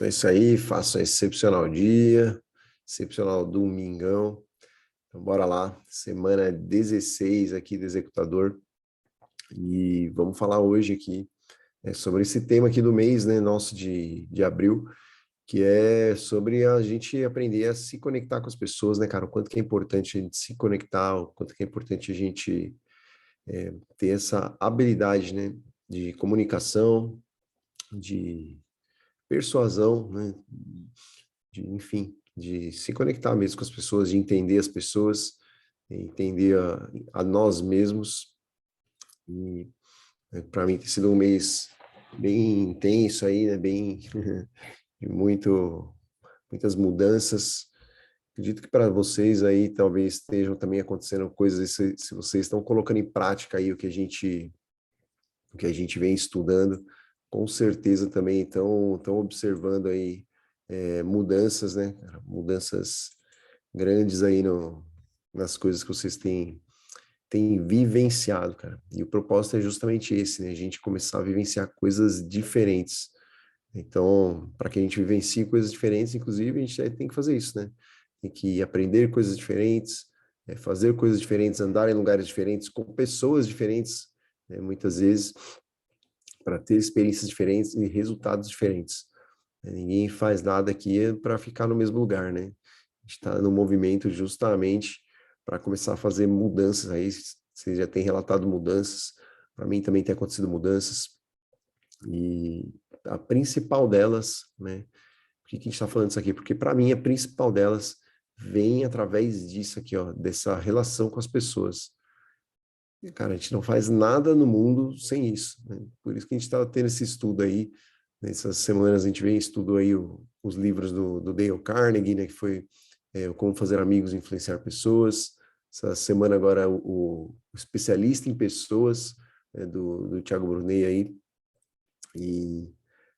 Então é isso aí, faça um excepcional dia, excepcional domingão. Então bora lá, semana 16 aqui do Executador e vamos falar hoje aqui sobre esse tema aqui do mês, né, nosso de abril, que é sobre a gente aprender a se conectar com as pessoas, né, cara? O quanto que é importante a gente se conectar, o quanto que é importante a gente ter essa habilidade, né, de comunicação, de persuasão, né, enfim, de se conectar mesmo com as pessoas, de entender as pessoas, entender a nós mesmos. E para mim tem sido um mês bem intenso aí, né? Bem de muitas mudanças. Acredito que para vocês aí talvez estejam também acontecendo coisas, se vocês estão colocando em prática aí o que a gente vem estudando, com certeza também estão observando aí mudanças, né? Mudanças grandes aí nas coisas que vocês têm vivenciado, cara. E o propósito é justamente esse, né? A gente começar a vivenciar coisas diferentes. Então, para que a gente vivencie coisas diferentes, inclusive, a gente tem que fazer isso, né? Tem que aprender coisas diferentes, fazer coisas diferentes, andar em lugares diferentes, com pessoas diferentes, né? Muitas vezes, para ter experiências diferentes e resultados diferentes. Ninguém faz nada aqui para ficar no mesmo lugar, né? A gente está no movimento justamente para começar a fazer mudanças aí. Você já tem relatado mudanças, para mim também tem acontecido mudanças. E a principal delas, né? Por que a gente está falando isso aqui? Porque para mim a principal delas vem através disso aqui, ó, dessa relação com as pessoas. E, cara, a gente não faz nada no mundo sem isso, né? Por isso que a gente está tendo esse estudo aí. Nessas semanas a gente vem estudou aí os livros do Dale Carnegie, né? Que foi o Como Fazer Amigos e Influenciar Pessoas. Essa semana agora o Especialista em Pessoas, né, do Thiago Brunet aí. E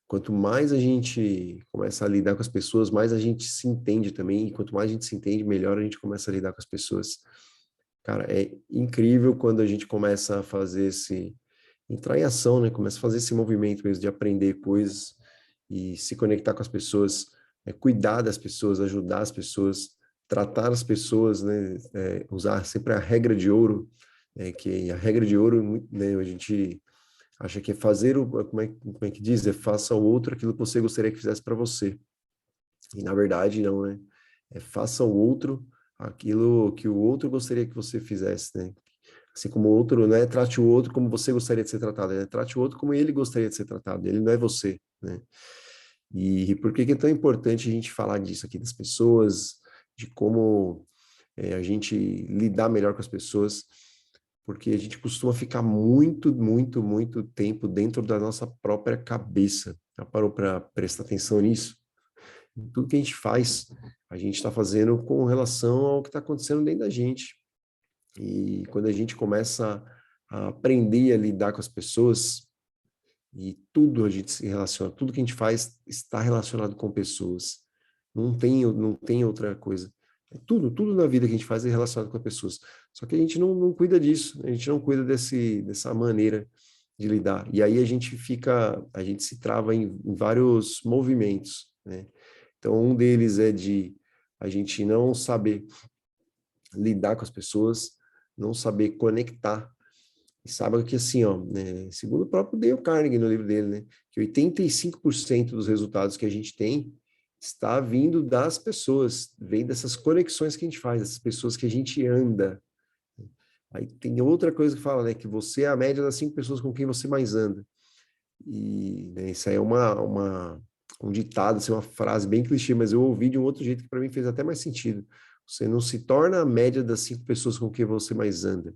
quanto mais a gente começa a lidar com as pessoas, mais a gente se entende também. E quanto mais a gente se entende, melhor a gente começa a lidar com as pessoas. Cara, é incrível quando a gente começa a fazer entrar em ação, né? Começa a fazer esse movimento mesmo de aprender coisas e se conectar com as pessoas, cuidar das pessoas, ajudar as pessoas, tratar as pessoas, né? Usar sempre a regra de ouro, que a regra de ouro, né? A gente acha que é fazer como é que diz? Faça ao outro aquilo que você gostaria que fizesse para você. E na verdade não, né? Faça ao outro aquilo que o outro gostaria que você fizesse, né? Assim como o outro, né? Trate o outro como você gostaria de ser tratado, né? Trate o outro como ele gostaria de ser tratado, ele não é você, né? E por que que é tão importante a gente falar disso aqui, das pessoas, de como a gente lidar melhor com as pessoas, porque a gente costuma ficar muito, muito, muito tempo dentro da nossa própria cabeça. Já parou para prestar atenção nisso? Tudo que a gente faz, a gente está fazendo com relação ao que está acontecendo dentro da gente. E quando a gente começa a aprender a lidar com as pessoas, e tudo a gente se relaciona, tudo que a gente faz está relacionado com pessoas. Não tem outra coisa. Tudo na vida que a gente faz é relacionado com as pessoas. Só que a gente não cuida disso, a gente não cuida dessa maneira de lidar. E aí a gente se trava em vários movimentos, né? Então, um deles é de a gente não saber lidar com as pessoas, não saber conectar. E sabe que assim, ó, né, segundo o próprio Dale Carnegie no livro dele, né, que 85% dos resultados que a gente tem está vindo das pessoas, vem dessas conexões que a gente faz, dessas pessoas que a gente anda. Aí tem outra coisa que fala, né, que você é a média das 5 pessoas com quem você mais anda. E né, isso aí é um ditado, assim, uma frase bem clichê, mas eu ouvi de um outro jeito que para mim fez até mais sentido. Você não se torna a média das 5 pessoas com quem você mais anda,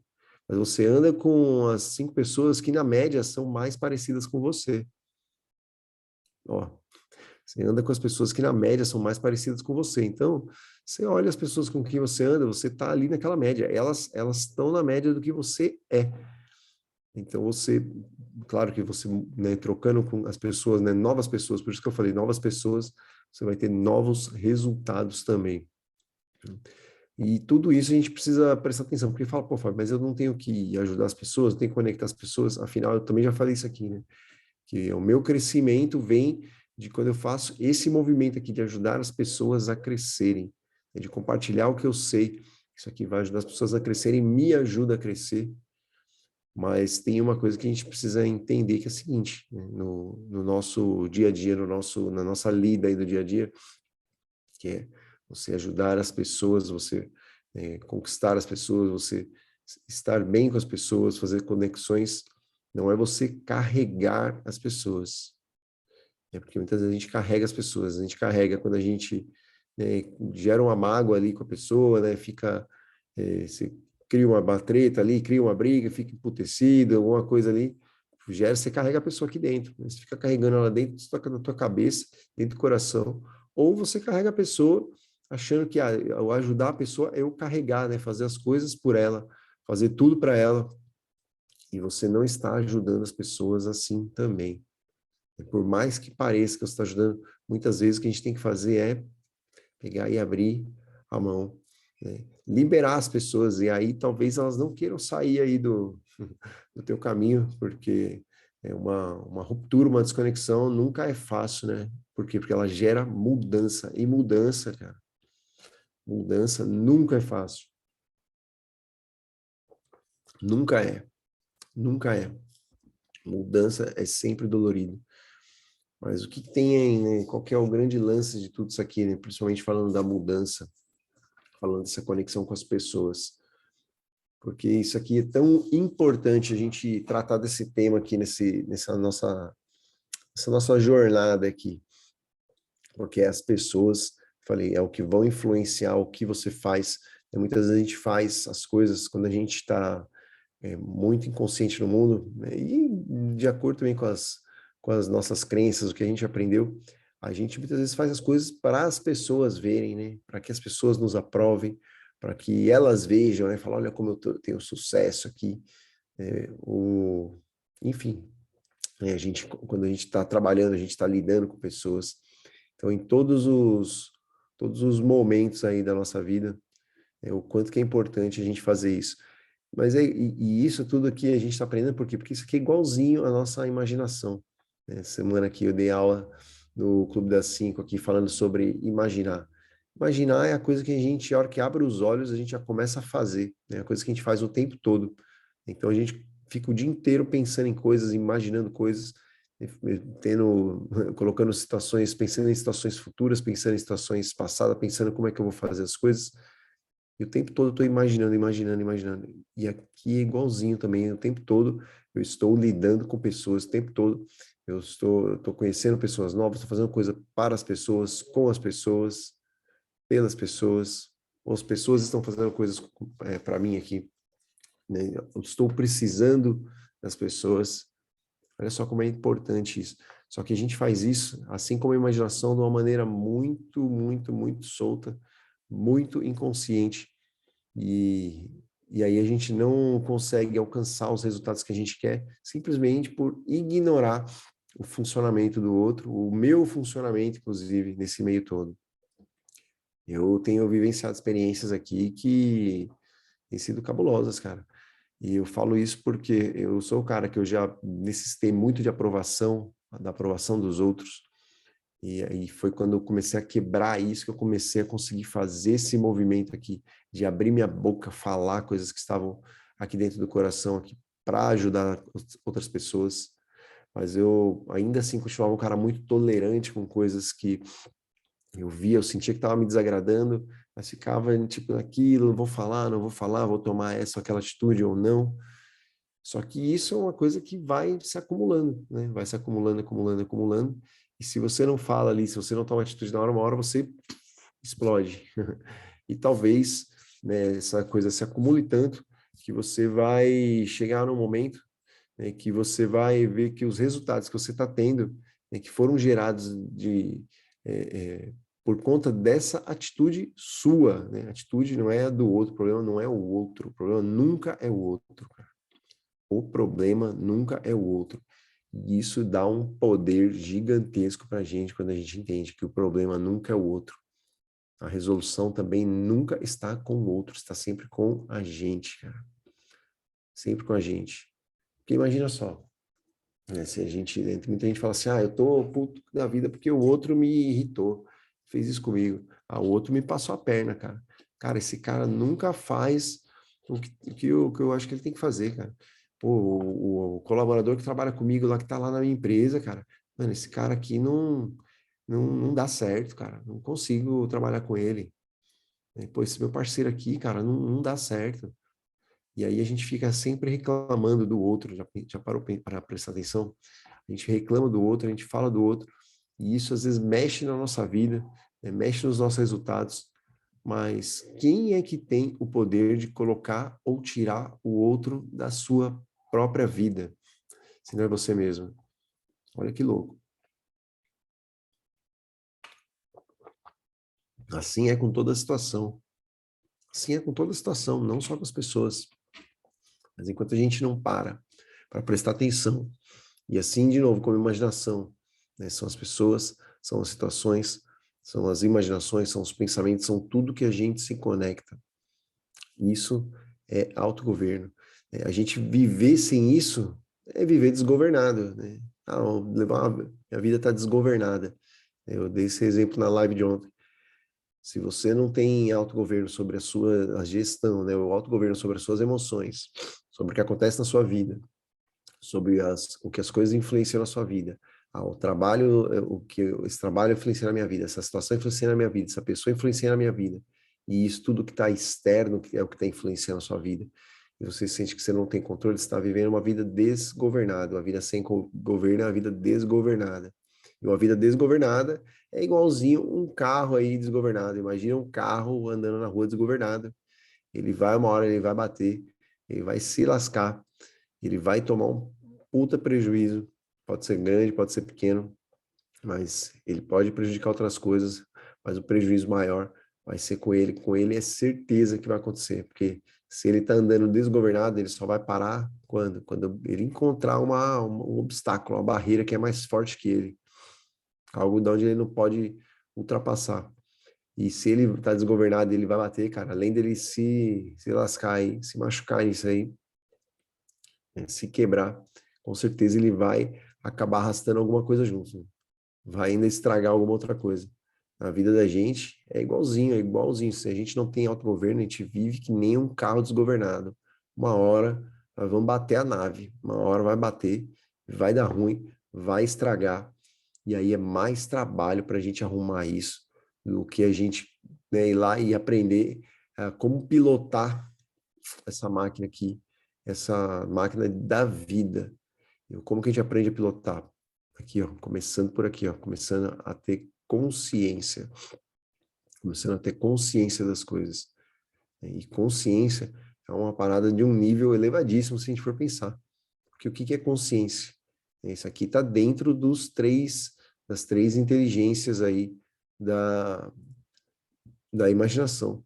mas você anda com as 5 pessoas que, na média, são mais parecidas com você. Ó, você anda com as pessoas que, na média, são mais parecidas com você. Então, você olha as pessoas com quem você anda, você está ali naquela média. Elas estão na média do que você é. Então, claro que você, né, trocando com as pessoas, né, novas pessoas, por isso que eu falei, novas pessoas, você vai ter novos resultados também. E tudo isso a gente precisa prestar atenção, porque fala, pô, Fábio, mas eu não tenho que ajudar as pessoas, eu tenho que conectar as pessoas, afinal, eu também já falei isso aqui, né, que o meu crescimento vem de quando eu faço esse movimento aqui de ajudar as pessoas a crescerem, né, de compartilhar o que eu sei. Isso aqui vai ajudar as pessoas a crescerem, me ajuda a crescer. Mas tem uma coisa que a gente precisa entender, que é a seguinte, né, no nosso dia a dia, na nossa lida aí do dia a dia, que é você ajudar as pessoas, você conquistar as pessoas, você estar bem com as pessoas, fazer conexões, não é você carregar as pessoas. É porque muitas vezes a gente carrega as pessoas, a gente carrega quando a gente, né, gera uma mágoa ali com a pessoa, né, fica, você cria uma treta ali, cria uma briga, fica emputecido, alguma coisa ali, você carrega a pessoa aqui dentro, né? Você fica carregando ela dentro da tua cabeça, dentro do coração, ou você carrega a pessoa achando que ao ajudar a pessoa é eu carregar, né, fazer as coisas por ela, fazer tudo para ela, e você não está ajudando as pessoas assim também. Por mais que pareça que você está ajudando, muitas vezes o que a gente tem que fazer é pegar e abrir a mão, né? Liberar as pessoas, e aí talvez elas não queiram sair aí do teu caminho, porque é uma ruptura, uma desconexão nunca é fácil, né? Por quê? Porque ela gera mudança, e mudança, cara, mudança nunca é fácil. Nunca é, nunca é. Mudança é sempre dolorido. Mas o que tem aí, né? Qual que é o grande lance de tudo isso aqui, né? Principalmente falando da mudança, falando dessa conexão com as pessoas. Porque isso aqui é tão importante a gente tratar desse tema aqui essa nossa jornada aqui. Porque as pessoas, falei, é o que vão influenciar o que você faz. E muitas vezes a gente faz as coisas quando a gente está muito inconsciente no mundo, né? E de acordo também com as nossas crenças, o que a gente aprendeu, a gente muitas vezes faz as coisas para as pessoas verem, né? Para que as pessoas nos aprovem, para que elas vejam, né? Falar, olha como tenho sucesso aqui. Enfim, né? Quando a gente está trabalhando, a gente está lidando com pessoas. Então, em todos os momentos aí da nossa vida, o quanto que é importante a gente fazer isso. Mas e isso tudo aqui a gente está aprendendo por quê? Porque isso aqui é igualzinho à nossa imaginação, né? Semana aqui eu dei aula no Clube das Cinco aqui falando sobre imaginar. Imaginar é a coisa que a gente, a hora que abre os olhos, a gente já começa a fazer, né? A coisa que a gente faz o tempo todo. Então a gente fica o dia inteiro pensando em coisas, imaginando coisas, colocando situações, pensando em situações futuras, pensando em situações passadas, pensando como é que eu vou fazer as coisas. E o tempo todo eu estou imaginando, imaginando, imaginando. E aqui é igualzinho também, o tempo todo eu estou lidando com pessoas, o tempo todo eu estou conhecendo pessoas novas, estou fazendo coisa para as pessoas, com as pessoas, pelas pessoas, ou as pessoas estão fazendo coisas para mim aqui, né? Eu estou precisando das pessoas. Olha só como é importante isso. Só que a gente faz isso, assim como a imaginação, de uma maneira muito, muito, muito solta, muito inconsciente. E, e aí a gente não consegue alcançar os resultados que a gente quer simplesmente por ignorar o funcionamento do outro, o meu funcionamento, inclusive, nesse meio todo. Eu tenho vivenciado experiências aqui que têm sido cabulosas, cara. E eu falo isso porque eu sou o cara que eu já necessitei muito de aprovação, da aprovação dos outros. E aí foi quando eu comecei a quebrar isso que eu comecei a conseguir fazer esse movimento aqui, de abrir minha boca, falar coisas que estavam aqui dentro do coração aqui para ajudar outras pessoas. Mas eu ainda assim continuava um cara muito tolerante com coisas que eu via, eu sentia que estava me desagradando, mas ficava tipo aquilo, não vou falar, vou tomar essa ou aquela atitude ou não. Só que isso é uma coisa que vai se acumulando, né? Vai se acumulando, acumulando, acumulando. E se você não fala ali, se você não toma atitude na hora, uma hora você explode. E talvez, né, essa coisa se acumule tanto que você vai chegar num momento, né, que você vai ver que os resultados que você está tendo, né, que foram gerados é, é, por conta dessa atitude sua, né? A atitude não é a do outro, o problema não é o outro, o problema nunca é o outro, cara. O problema nunca é o outro. E isso dá um poder gigantesco para a gente quando a gente entende que o problema nunca é o outro. A resolução também nunca está com o outro, está sempre com a gente, cara. Sempre com a gente. Porque imagina só, né? Se a gente, né, muita gente fala assim, eu tô puto da vida porque o outro me irritou, fez isso comigo. O outro me passou a perna, cara. Cara, esse cara nunca faz o que eu acho que ele tem que fazer, cara. Pô, o colaborador que trabalha comigo lá, que tá lá na minha empresa, cara, mano, esse cara aqui não dá certo, cara. Não consigo trabalhar com ele. Pô, esse meu parceiro aqui, cara, não dá certo. E aí a gente fica sempre reclamando do outro, já parou para prestar atenção? A gente reclama do outro, a gente fala do outro, e isso às vezes mexe na nossa vida, né, mexe nos nossos resultados, mas quem é que tem o poder de colocar ou tirar o outro da sua própria vida, se não é você mesmo? Olha que louco. Assim é com toda a situação. Assim é com toda a situação, não só com as pessoas. Mas enquanto a gente não para prestar atenção, e assim, de novo, como imaginação, né? São as pessoas, são as situações, são as imaginações, são os pensamentos, são tudo que a gente se conecta. Isso é autogoverno. A gente viver sem isso é viver desgovernado, né? Minha vida está desgovernada. Eu dei esse exemplo na live de ontem. Se você não tem autogoverno sobre a gestão, né? O autogoverno sobre as suas emoções, sobre o que acontece na sua vida, sobre o que as coisas influenciam na sua vida. O trabalho, esse trabalho influencia na minha vida, essa situação influencia na minha vida, essa pessoa influencia na minha vida. E isso tudo que está externo que é o que está influenciando a sua vida. E você sente que você não tem controle, você está vivendo uma vida desgovernada. Uma vida sem governo é uma vida desgovernada. E uma vida desgovernada é igualzinho um carro aí desgovernado. Imagina um carro andando na rua desgovernado. Ele vai, uma hora ele vai bater, ele vai se lascar, ele vai tomar um puta prejuízo, pode ser grande, pode ser pequeno, mas ele pode prejudicar outras coisas, mas o prejuízo maior vai ser com ele é certeza que vai acontecer, porque se ele está andando desgovernado, ele só vai parar quando? Quando ele encontrar um obstáculo, uma barreira que é mais forte que ele, algo de onde ele não pode ultrapassar. E se ele está desgovernado, ele vai bater, cara, além dele se lascar aí, se machucar nisso aí, se quebrar, com certeza ele vai acabar arrastando alguma coisa junto, né? Vai ainda estragar alguma outra coisa. A vida da gente é igualzinho, é igualzinho. Se a gente não tem autogoverno, a gente vive que nem um carro desgovernado. Uma hora nós vamos bater a nave, uma hora vai bater, vai dar ruim, vai estragar, e aí é mais trabalho para a gente arrumar isso do que a gente, né, ir lá e aprender como pilotar essa máquina aqui, essa máquina da vida. Como que a gente aprende a pilotar? Aqui, ó, começando por aqui, ó, começando a ter consciência, começando a ter consciência das coisas. E consciência é uma parada de um nível elevadíssimo, se a gente for pensar. Porque o que é consciência? Isso aqui está dentro das três inteligências aí da, da imaginação.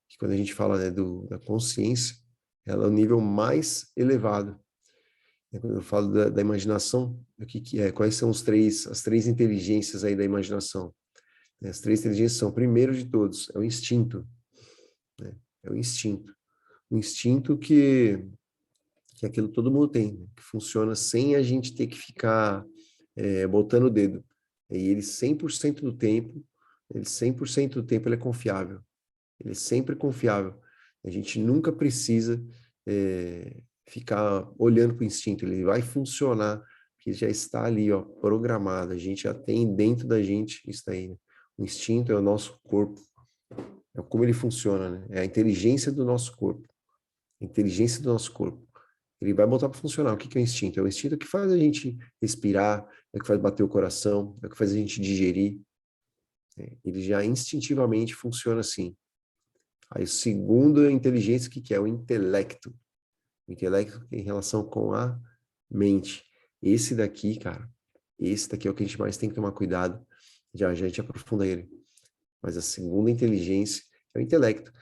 Que quando a gente fala, né, da consciência, ela é o nível mais elevado. Quando eu falo da imaginação, o que é? Quais são as três inteligências aí da imaginação? As três inteligências são, primeiro de todos, é o instinto, né? É o instinto. O instinto que aquilo todo mundo tem, né? Que funciona sem a gente ter que ficar botando o dedo. E ele 100% do tempo, ele 100% do tempo ele é confiável. Ele é sempre confiável. A gente nunca precisa ficar olhando para o instinto. Ele vai funcionar, porque já está ali, ó, programado. A gente já tem dentro da gente isso daí, né? O instinto é o nosso corpo. É como ele funciona, né? É a inteligência do nosso corpo. A inteligência do nosso corpo. Ele vai botar para funcionar. O que é o instinto? É o instinto que faz a gente respirar, é o que faz bater o coração, é o que faz a gente digerir. Ele já instintivamente funciona assim. Aí, o segundo é a inteligência, que é o intelecto. O intelecto em relação com a mente. Esse daqui, cara, esse daqui é o que a gente mais tem que tomar cuidado. Já a gente aprofunda ele. Mas a segunda inteligência é o intelecto.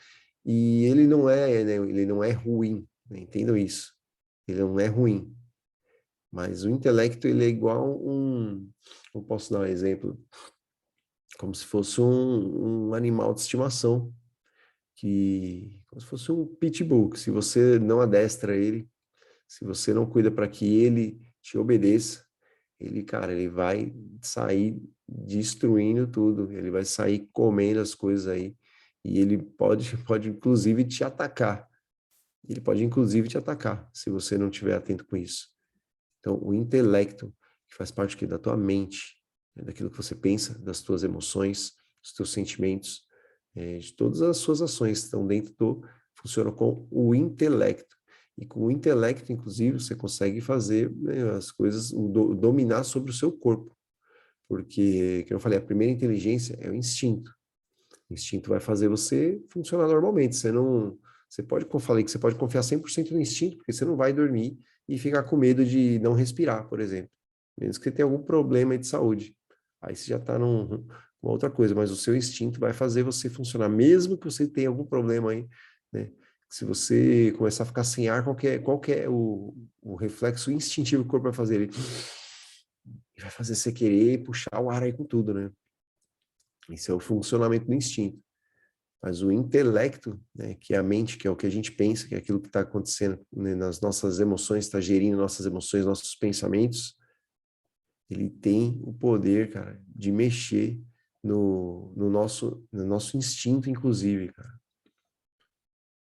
E ele não é, né, ele não é ruim, né? Entendam isso. Ele não é ruim. Mas o intelecto, ele é igual eu posso dar um exemplo, como se fosse um animal de estimação, como se fosse um pitbull, que se você não adestra ele, se você não cuida para que ele te obedeça, ele, cara, ele vai sair destruindo tudo, ele vai sair comendo as coisas aí, e ele pode inclusive te atacar. Ele pode inclusive te atacar, se você não estiver atento com isso. Então, o intelecto, que faz parte aqui da tua mente, né, daquilo que você pensa, das tuas emoções, dos teus sentimentos, de todas as suas ações que estão dentro funciona com o intelecto. E com o intelecto, inclusive, você consegue fazer, né, as coisas, dominar sobre o seu corpo. Porque, como eu falei, a primeira inteligência é o instinto. O instinto vai fazer você funcionar normalmente. Você não, você pode, como eu falei, que você pode confiar 100% no instinto, porque você não vai dormir e ficar com medo de não respirar, por exemplo. Menos que você tenha algum problema de saúde. Aí você já está numa outra coisa, mas o seu instinto vai fazer você funcionar, mesmo que você tenha algum problema aí, né? Se você começar a ficar sem ar, qual que é o reflexo instintivo que o corpo vai fazer? Ele vai fazer você querer puxar o ar aí com tudo, né? Esse é o funcionamento do instinto. Mas o intelecto, né, que é a mente, que é o que a gente pensa, que é aquilo que está acontecendo, né, nas nossas emoções, está gerindo nossas emoções, nossos pensamentos, ele tem o poder, cara, de mexer no nosso instinto, inclusive, cara.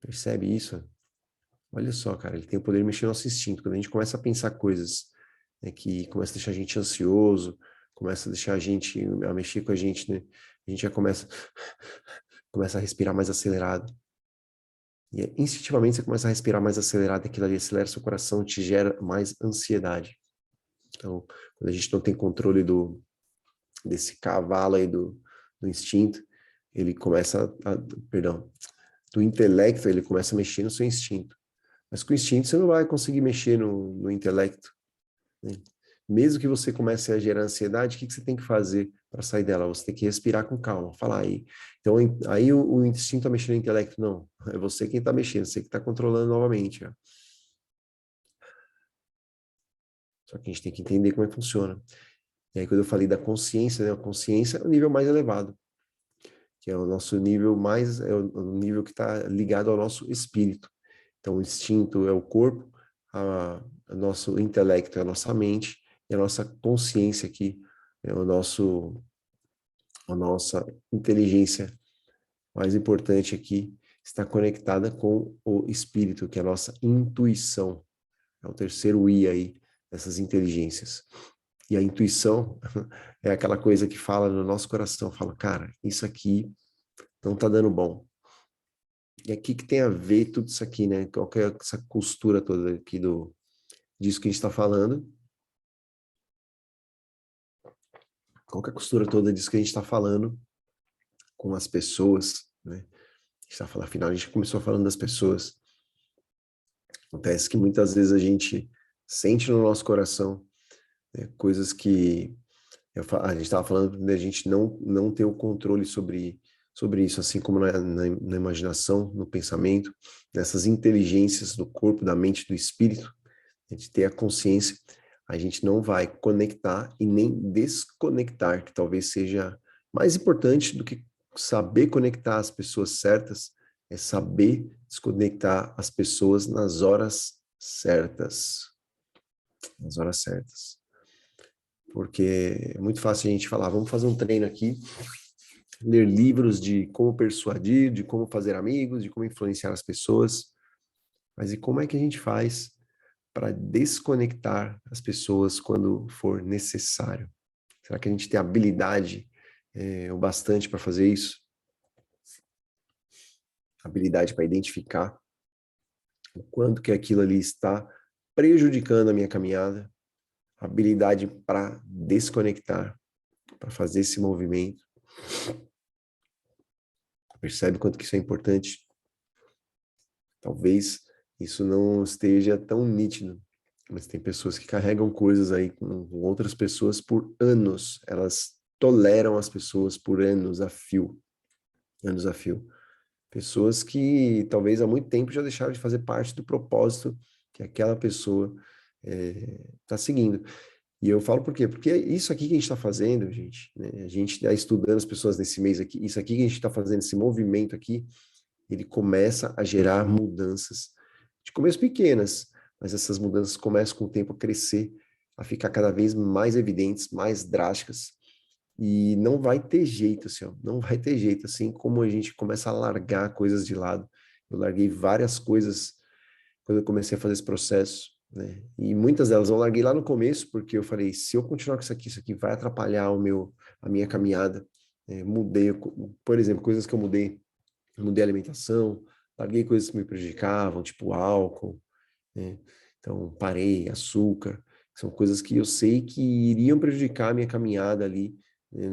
Percebe isso? Olha só, cara, ele tem o poder de mexer no nosso instinto. Quando a gente começa a pensar coisas, né, que começa a deixar a gente ansioso, começa a deixar a gente, a mexer com a gente, né? A gente já começa a respirar mais acelerado. E instintivamente você começa a respirar mais acelerado, aquilo ali acelera seu coração, te gera mais ansiedade. Então, quando a gente não tem controle desse cavalo aí do instinto, ele começa perdão, do intelecto, ele começa a mexer no seu instinto. Mas com o instinto você não vai conseguir mexer no intelecto, né? Mesmo que você comece a gerar ansiedade, o que você tem que fazer para sair dela? Você tem que respirar com calma, falar aí. Então, aí o instinto está mexendo no intelecto. Não, é você quem está mexendo, você que está controlando novamente. Ó. Só que a gente tem que entender como é que funciona. E aí, quando eu falei da consciência, né? A consciência é o nível mais elevado, que é o nosso nível mais, é o nível que está ligado ao nosso espírito. Então, o instinto é o corpo, o nosso intelecto é a nossa mente, e a nossa consciência aqui é a nossa inteligência mais importante aqui, está conectada com o espírito, que é a nossa intuição. É o terceiro I aí, dessas inteligências. E a intuição é aquela coisa que fala no nosso coração, fala, cara, isso aqui não tá dando bom. E aqui que tem a ver tudo isso aqui, né? Qual que é essa costura toda aqui disso que a gente está falando? Qual que é a costura toda disso que a gente está falando com as pessoas, né? A gente tá falando, afinal, a gente começou falando das pessoas. Acontece que muitas vezes a gente sente no nosso coração, né, coisas que a gente estava falando da gente não ter o controle sobre isso, assim como na imaginação, no pensamento, nessas inteligências do corpo, da mente, do espírito, a gente ter a consciência, a gente não vai conectar e nem desconectar, que talvez seja mais importante do que saber conectar as pessoas certas, é saber desconectar as pessoas nas horas certas. Nas horas certas. Porque é muito fácil a gente falar, vamos fazer um treino aqui, ler livros de como persuadir, de como fazer amigos, de como influenciar as pessoas. Mas e como é que a gente faz para desconectar as pessoas quando for necessário? Será que a gente tem habilidade o bastante para fazer isso? Habilidade para identificar o quanto que aquilo ali está prejudicando a minha caminhada? Habilidade para desconectar, para fazer esse movimento. Percebe quanto que isso é importante? Talvez isso não esteja tão nítido, mas tem pessoas que carregam coisas aí com outras pessoas por anos. Elas toleram as pessoas por anos a fio. Anos a fio. Pessoas que talvez há muito tempo já deixaram de fazer parte do propósito que aquela pessoa está seguindo. E eu falo por quê? Porque isso aqui que a gente está fazendo, gente, né? A gente está estudando as pessoas nesse mês aqui, isso aqui que a gente está fazendo, esse movimento aqui, ele começa a gerar mudanças, de começo pequenas, mas essas mudanças começam com o tempo a crescer a ficar cada vez mais evidentes, mais drásticas, e não vai ter jeito, assim, ó, não vai ter jeito, assim como a gente começa a largar coisas de lado. Eu larguei várias coisas quando eu comecei a fazer esse processo, né? E muitas delas eu larguei lá no começo, porque eu falei, se eu continuar com isso aqui vai atrapalhar a minha caminhada. Mudei, por exemplo, coisas que eu mudei a alimentação, larguei coisas que me prejudicavam, tipo álcool, né? Então, parei, açúcar, são coisas que eu sei que iriam prejudicar a minha caminhada ali, né,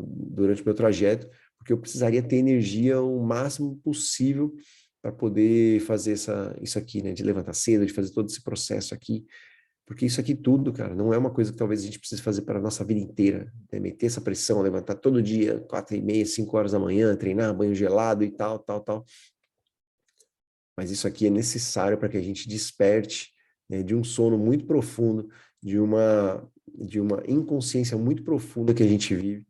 durante o meu trajeto, porque eu precisaria ter energia o máximo possível para poder fazer isso aqui, né, de levantar cedo, de fazer todo esse processo aqui, porque isso aqui tudo, cara, não é uma coisa que talvez a gente precise fazer para a nossa vida inteira, né? Meter essa pressão, levantar todo dia, 4:30, 5 horas da manhã, treinar, banho gelado e tal, tal, tal. Mas isso aqui é necessário para que a gente desperte, né, de um sono muito profundo, de uma inconsciência muito profunda que a gente vive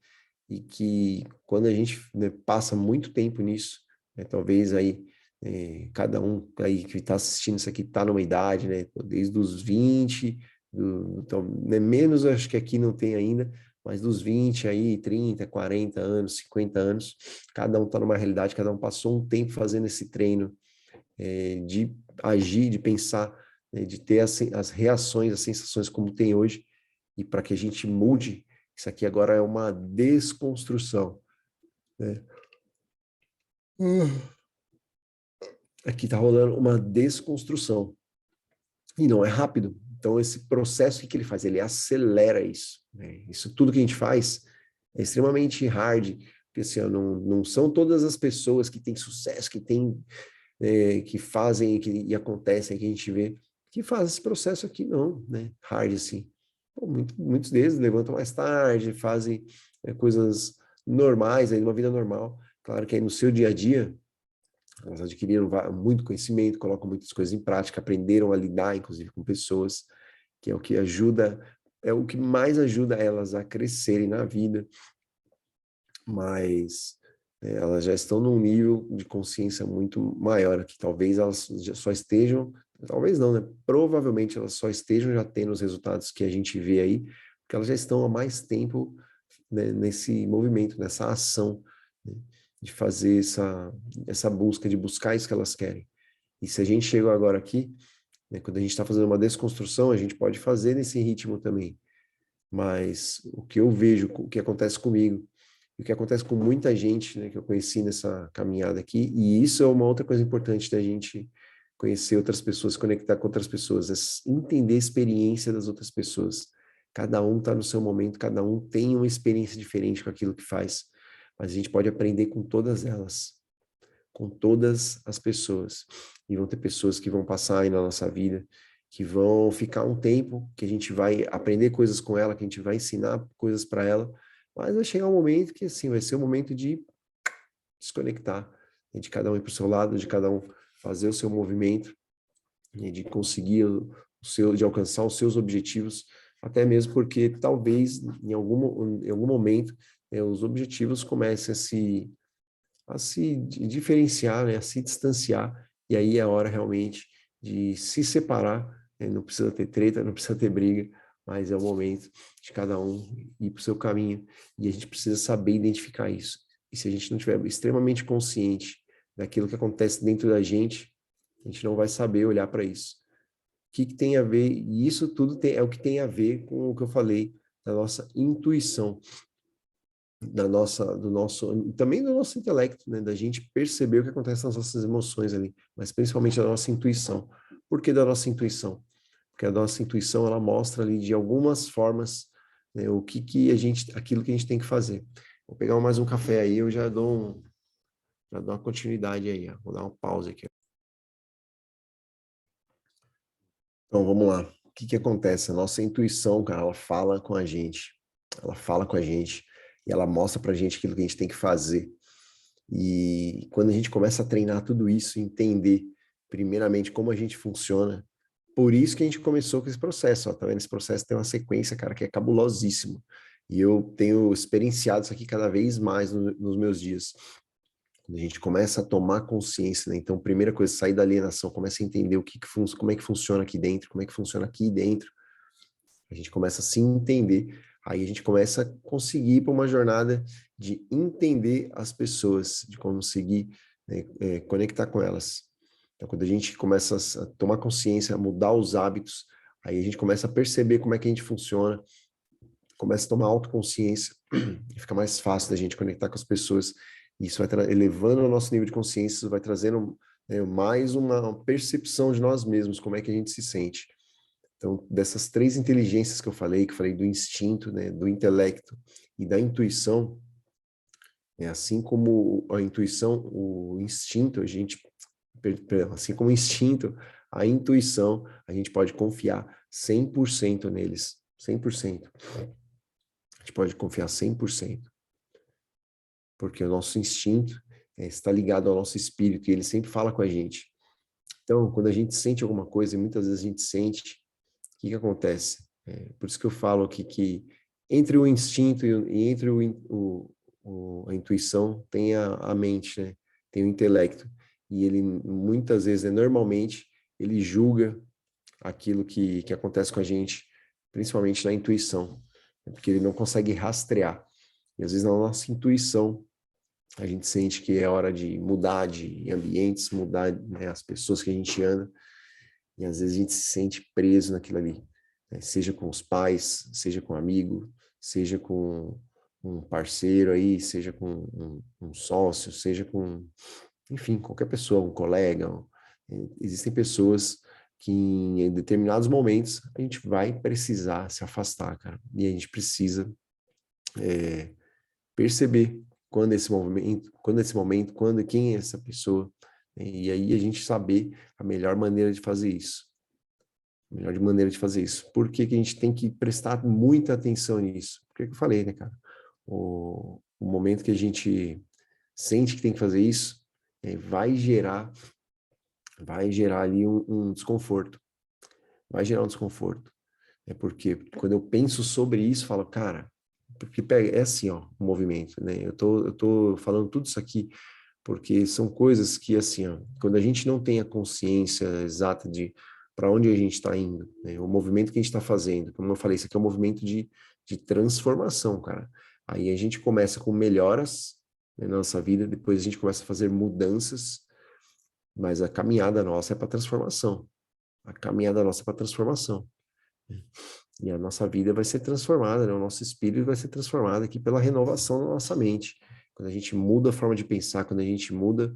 e que quando a gente, né, passa muito tempo nisso, né, talvez aí cada um aí que está assistindo isso aqui está numa idade, né, desde os 20, então, né, menos acho que aqui não tem ainda, mas dos 20 aí, 30, 40 anos, 50 anos, cada um está numa realidade, cada um passou um tempo fazendo esse treino, de agir, de pensar, né, de ter as reações, as sensações como tem hoje, e para que a gente mude, isso aqui agora é uma desconstrução, né? Aqui está rolando uma desconstrução, e não é rápido. Então, esse processo, o que ele faz? Ele acelera isso, né? Isso tudo que a gente faz é extremamente hard, porque assim, ó, não são todas as pessoas que têm sucesso, que fazem e acontecem, que a gente vê, que fazem esse processo aqui, não, né? Hard, assim. Pô, muitos deles levantam mais tarde, fazem coisas normais, aí, uma vida normal. Claro que aí no seu dia a dia, elas adquiriram muito conhecimento, colocam muitas coisas em prática, aprenderam a lidar, inclusive, com pessoas, que é o que ajuda, é o que mais ajuda elas a crescerem na vida, mas elas já estão num nível de consciência muito maior, que talvez elas já só estejam, talvez não, né? Provavelmente elas só estejam já tendo os resultados que a gente vê aí, porque elas já estão há mais tempo, né, nesse movimento, nessa ação, né, de fazer essa busca, de buscar isso que elas querem. E se a gente chegou agora aqui, né, quando a gente está fazendo uma desconstrução, a gente pode fazer nesse ritmo também. Mas o que eu vejo, o que acontece comigo, e o que acontece com muita gente, né, que eu conheci nessa caminhada aqui, e isso é uma outra coisa importante da gente conhecer outras pessoas, se conectar com outras pessoas, é entender a experiência das outras pessoas. Cada um está no seu momento, cada um tem uma experiência diferente com aquilo que faz, mas a gente pode aprender com todas elas, com todas as pessoas. E vão ter pessoas que vão passar aí na nossa vida, que vão ficar um tempo, que a gente vai aprender coisas com ela, que a gente vai ensinar coisas para ela, mas vai chegar um momento que, assim, vai ser o momento de desconectar, né, de cada um ir para o seu lado, de cada um fazer o seu movimento, né, de conseguir de alcançar os seus objetivos, até mesmo porque talvez em algum momento os objetivos comecem a se diferenciar, né, a se distanciar, e aí é a hora realmente de se separar, né? Não precisa ter treta, não precisa ter briga, mas é o momento de cada um ir para o seu caminho, e a gente precisa saber identificar isso. E se a gente não estiver extremamente consciente daquilo que acontece dentro da gente, a gente não vai saber olhar para isso. O que tem a ver, e isso tudo é o que tem a ver com o que eu falei da nossa intuição, também do nosso intelecto, né, da gente perceber o que acontece nas nossas emoções ali, mas principalmente da nossa intuição. Por que da nossa intuição? Porque a nossa intuição, ela mostra ali de algumas formas, né, aquilo que a gente tem que fazer. Vou pegar mais um café aí, eu já dou uma continuidade aí, ó. Vou dar uma pausa aqui. Então, vamos lá. O que acontece? A nossa intuição, cara, ela fala com a gente. Ela fala com a gente e ela mostra pra gente aquilo que a gente tem que fazer. E quando a gente começa a treinar tudo isso, entender primeiramente como a gente funciona, por isso que a gente começou com esse processo, ó, tá vendo? Esse processo tem uma sequência, cara, que é cabulosíssimo. E eu tenho experienciado isso aqui cada vez mais nos meus dias. Quando a gente começa a tomar consciência, né? Então, primeira coisa, sair da alienação, começa a entender como é que funciona aqui dentro, como é que funciona aqui dentro. A gente começa a se entender, aí a gente começa a conseguir ir para uma jornada de entender as pessoas, de conseguir, né, conectar com elas. Então, quando a gente começa a tomar consciência, a mudar os hábitos, aí a gente começa a perceber como é que a gente funciona, começa a tomar autoconsciência e fica mais fácil da gente conectar com as pessoas. Isso vai elevando o nosso nível de consciência, isso vai trazendo, né, mais uma percepção de nós mesmos, como é que a gente se sente. Então, dessas três inteligências que eu falei do instinto, né, do intelecto e da intuição, assim como a intuição, o instinto, assim como o instinto, a intuição, a gente pode confiar 100% neles, 100%. A gente pode confiar 100%, porque o nosso instinto está ligado ao nosso espírito e ele sempre fala com a gente. Então, quando a gente sente alguma coisa, e muitas vezes a gente sente, o que acontece? Por isso que eu falo aqui que entre o instinto e entre a intuição tem a mente, né? Tem o intelecto. E ele, muitas vezes, normalmente, ele julga aquilo que acontece com a gente, principalmente na intuição, porque ele não consegue rastrear. E às vezes na nossa intuição, a gente sente que é hora de mudar de ambientes, mudar, né, as pessoas que a gente anda, e às vezes a gente se sente preso naquilo ali, né? Seja com os pais, seja com um amigo, seja com um parceiro aí, seja com um sócio, seja com, enfim, qualquer pessoa, um colega. Existem pessoas que em determinados momentos a gente vai precisar se afastar, cara, e a gente precisa perceber quando quem é essa pessoa, né? E aí a gente saber a melhor maneira de fazer isso. A melhor maneira de fazer isso. Por que que a gente tem que prestar muita atenção nisso? Porque que eu falei, né, cara? O momento que a gente sente que tem que fazer isso, vai gerar ali um desconforto. Vai gerar um desconforto. É porque quando eu penso sobre isso, eu falo, cara, porque é assim, ó, o movimento, né? Eu tô falando tudo isso aqui porque são coisas que, assim, ó, quando a gente não tem a consciência exata de para onde a gente está indo, né? O movimento que a gente está fazendo, como eu falei, isso aqui é um movimento de transformação, cara. Aí a gente começa com melhoras, né, na nossa vida, depois a gente começa a fazer mudanças, mas a caminhada nossa é para transformação. A caminhada nossa é para transformação. E a nossa vida vai ser transformada, né? O nosso espírito vai ser transformado aqui pela renovação da nossa mente. Quando a gente muda a forma de pensar, quando a gente muda,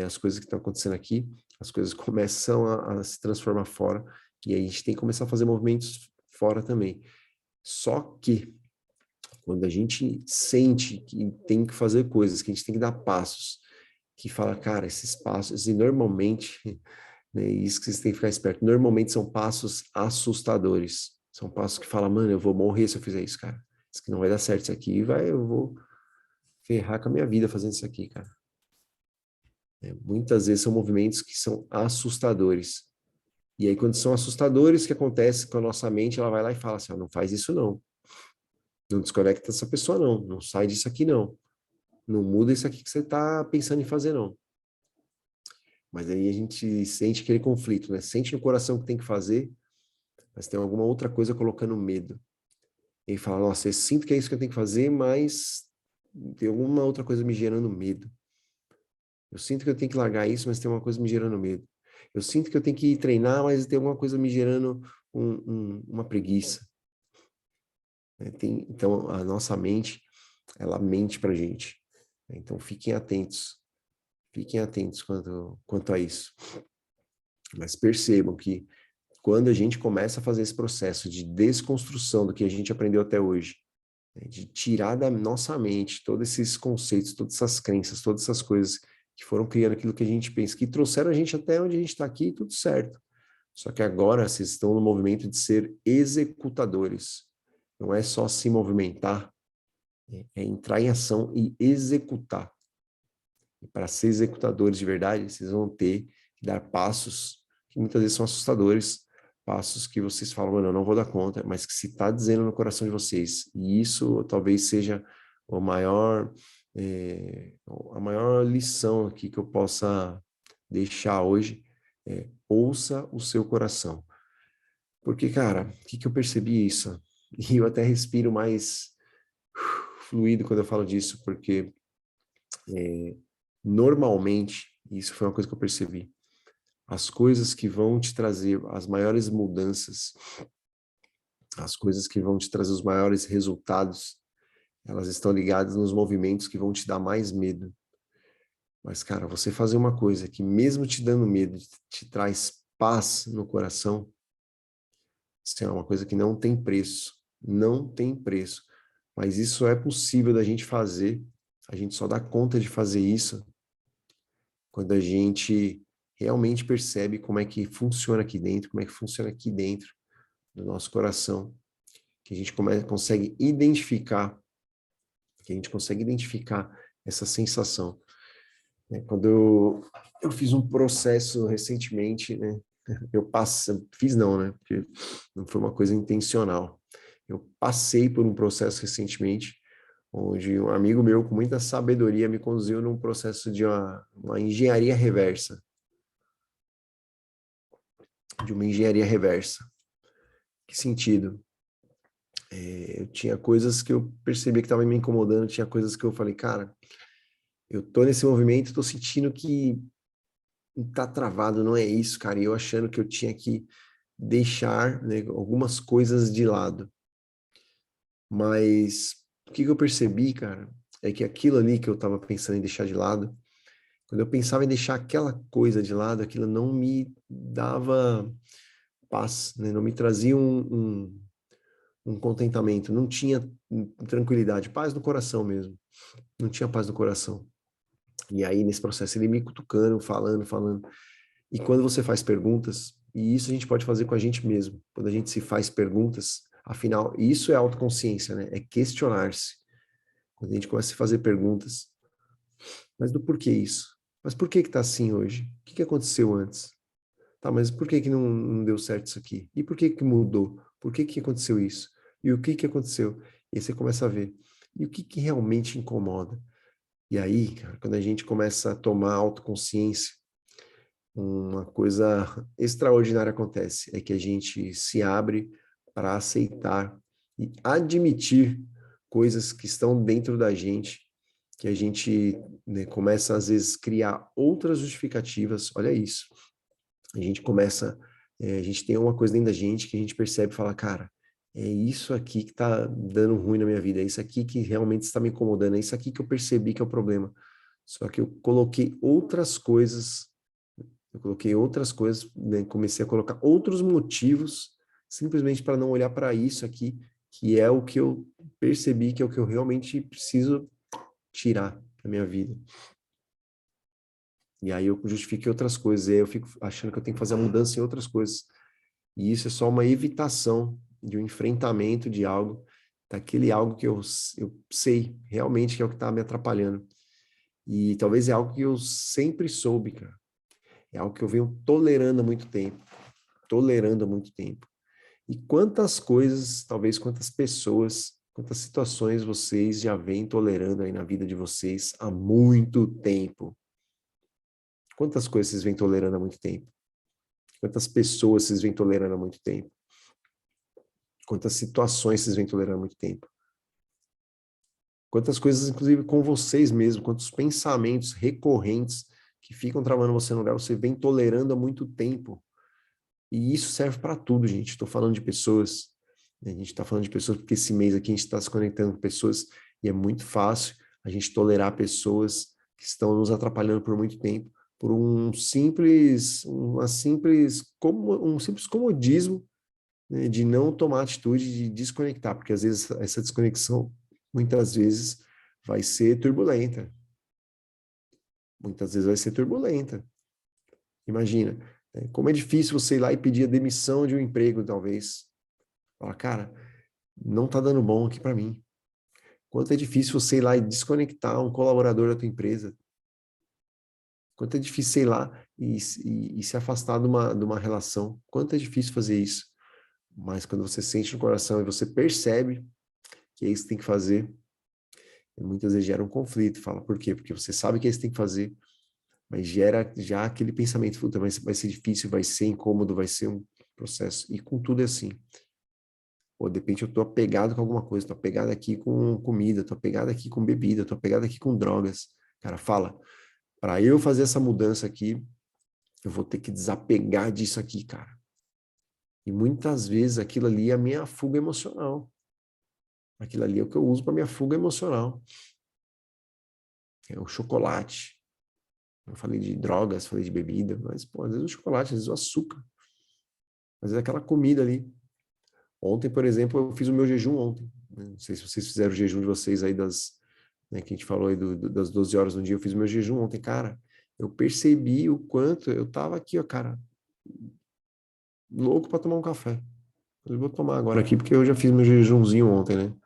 as coisas que estão acontecendo aqui, as coisas começam a se transformar fora, e aí a gente tem que começar a fazer movimentos fora também. Só que, quando a gente sente que tem que fazer coisas, que a gente tem que dar passos, que fala, cara, esses passos, e normalmente, né, isso que vocês têm que ficar esperto, normalmente são passos assustadores. São passos que falam, mano, eu vou morrer se eu fizer isso, cara. Isso aqui não vai dar certo, isso aqui eu vou ferrar com a minha vida fazendo isso aqui, cara. Muitas vezes são movimentos que são assustadores. E aí, quando são assustadores, o que acontece com a nossa mente? Ela vai lá e fala assim, ó, não faz isso não. Não desconecta essa pessoa não. Não sai disso aqui não. Não muda isso aqui que você está pensando em fazer não. Mas aí a gente sente aquele conflito, né? Sente no coração que tem que fazer, mas tem alguma outra coisa colocando medo. E aí fala, nossa, eu sinto que é isso que eu tenho que fazer, mas tem alguma outra coisa me gerando medo. Eu sinto que eu tenho que largar isso, mas tem uma coisa me gerando medo. Eu sinto que eu tenho que ir treinar, mas tem alguma coisa me gerando uma preguiça. Então, a nossa mente, ela mente pra gente. Então, fiquem atentos. Fiquem atentos quanto a isso. Mas percebam que quando a gente começa a fazer esse processo de desconstrução do que a gente aprendeu até hoje, né, de tirar da nossa mente todos esses conceitos, todas essas crenças, todas essas coisas que foram criando aquilo que a gente pensa, que trouxeram a gente até onde a gente está aqui, tudo certo. Só que agora vocês estão no movimento de ser executadores. Não é só se movimentar, é entrar em ação e executar. E para ser executadores de verdade, vocês vão ter que dar passos que muitas vezes são assustadores, passos que vocês falam, mano, eu não vou dar conta, mas que se está dizendo no coração de vocês. E isso talvez seja o maior, a maior lição aqui que eu possa deixar hoje, ouça o seu coração. Porque, cara, o que que eu percebi isso? E eu até respiro mais fluido quando eu falo disso, porque normalmente, isso foi uma coisa que eu percebi, as coisas que vão te trazer as maiores mudanças, as coisas que vão te trazer os maiores resultados, elas estão ligadas nos movimentos que vão te dar mais medo. Mas, cara, você fazer uma coisa que mesmo te dando medo, te traz paz no coração, isso é uma coisa que não tem preço. Não tem preço. Mas isso é possível da gente fazer. A gente só dá conta de fazer isso quando a gente realmente percebe como é que funciona aqui dentro, como é que funciona aqui dentro do nosso coração, que a gente consegue identificar, que a gente consegue identificar essa sensação. Né? Quando eu fiz um processo recentemente, né? Fiz não, né? Porque não foi uma coisa intencional. Eu passei por um processo recentemente, onde um amigo meu, com muita sabedoria, me conduziu num processo de uma engenharia reversa. De uma engenharia reversa. Que sentido? Eu tinha coisas que eu percebi que estavam me incomodando, tinha coisas que eu falei, cara, eu tô nesse movimento, tô sentindo que tá travado, não é isso, cara. E eu achando que eu tinha que deixar, né, algumas coisas de lado. Mas o que eu percebi, cara, é que aquilo ali que eu estava pensando em deixar de lado, quando eu pensava em deixar aquela coisa de lado, aquilo não me dava paz, né? Não me trazia um contentamento, não tinha tranquilidade, paz no coração mesmo, não tinha paz no coração. E aí, nesse processo, ele me cutucando, falando. E quando você faz perguntas, e isso a gente pode fazer com a gente mesmo, quando a gente se faz perguntas, afinal, isso é autoconsciência, né? É questionar-se. Quando a gente começa a se fazer perguntas, mas do porquê isso? Mas por que que tá assim hoje? O que que aconteceu antes? Tá, mas por que que não deu certo isso aqui? E por que que mudou? Por que que aconteceu isso? E o que que aconteceu? E aí você começa a ver. E o que que realmente incomoda? E aí, cara, quando a gente começa a tomar autoconsciência, uma coisa extraordinária acontece, é que a gente se abre para aceitar e admitir coisas que estão dentro da gente, que a gente, né, começa às vezes criar outras justificativas. Olha isso. A gente começa, a gente tem uma coisa dentro da gente que a gente percebe e fala, cara, é isso aqui que está dando ruim na minha vida, é isso aqui que realmente está me incomodando, é isso aqui que eu percebi que é o problema. Só que eu coloquei outras coisas, né, comecei a colocar outros motivos, simplesmente para não olhar para isso aqui, que é o que eu percebi que é o que eu realmente preciso tirar da minha vida. E aí eu justifiquei outras coisas, e aí eu fico achando que eu tenho que fazer a mudança em outras coisas. E isso é só uma evitação de um enfrentamento de algo, daquele algo que eu sei realmente que é o que está me atrapalhando. E talvez é algo que eu sempre soube, cara. É algo que eu venho tolerando há muito tempo. E quantas coisas, talvez quantas pessoas, quantas situações vocês já vêm tolerando aí na vida de vocês há muito tempo? Quantas coisas vocês vêm tolerando há muito tempo? Quantas pessoas vocês vêm tolerando há muito tempo? Quantas situações vocês vêm tolerando há muito tempo? Quantas coisas, inclusive, com vocês mesmos, quantos pensamentos recorrentes que ficam travando você no lugar, você vem tolerando há muito tempo. E isso serve para tudo, gente. Estou falando de pessoas, né? A gente está falando de pessoas porque esse mês aqui a gente está se conectando com pessoas e é muito fácil a gente tolerar pessoas que estão nos atrapalhando por muito tempo, por um simples comodismo, né, de não tomar atitude de desconectar, porque às vezes essa desconexão, muitas vezes, vai ser turbulenta. Muitas vezes vai ser turbulenta. Imagina, né, como é difícil você ir lá e pedir a demissão de um emprego, talvez. Fala, cara, não tá dando bom aqui para mim. Quanto é difícil você ir lá e desconectar um colaborador da tua empresa. Quanto é difícil, sei lá, e se afastar de uma relação. Quanto é difícil fazer isso. Mas quando você sente no coração e você percebe que é isso que tem que fazer, muitas vezes gera um conflito. Fala, por quê? Porque você sabe que é isso que tem que fazer, mas gera já aquele pensamento, puta, vai ser difícil, vai ser incômodo, vai ser processo. E com tudo é assim. Pô, de repente eu tô apegado com alguma coisa, tô apegado aqui com comida, tô apegado aqui com bebida, tô apegado aqui com drogas. Cara, fala, para eu fazer essa mudança aqui, eu vou ter que desapegar disso aqui, cara. E muitas vezes aquilo ali é a minha fuga emocional. Aquilo ali é o que eu uso para minha fuga emocional. É o chocolate. Eu falei de drogas, falei de bebida, mas, pô, às vezes o chocolate, às vezes o açúcar. Às vezes aquela comida ali. Ontem, por exemplo, eu fiz o meu jejum ontem. Não sei se vocês fizeram o jejum de vocês aí né, que a gente falou aí das 12 horas no dia, eu fiz o meu jejum ontem, cara. Eu percebi o quanto eu tava aqui, ó, cara, louco para tomar um café. Eu vou tomar agora aqui, porque eu já fiz meu jejumzinho ontem, né?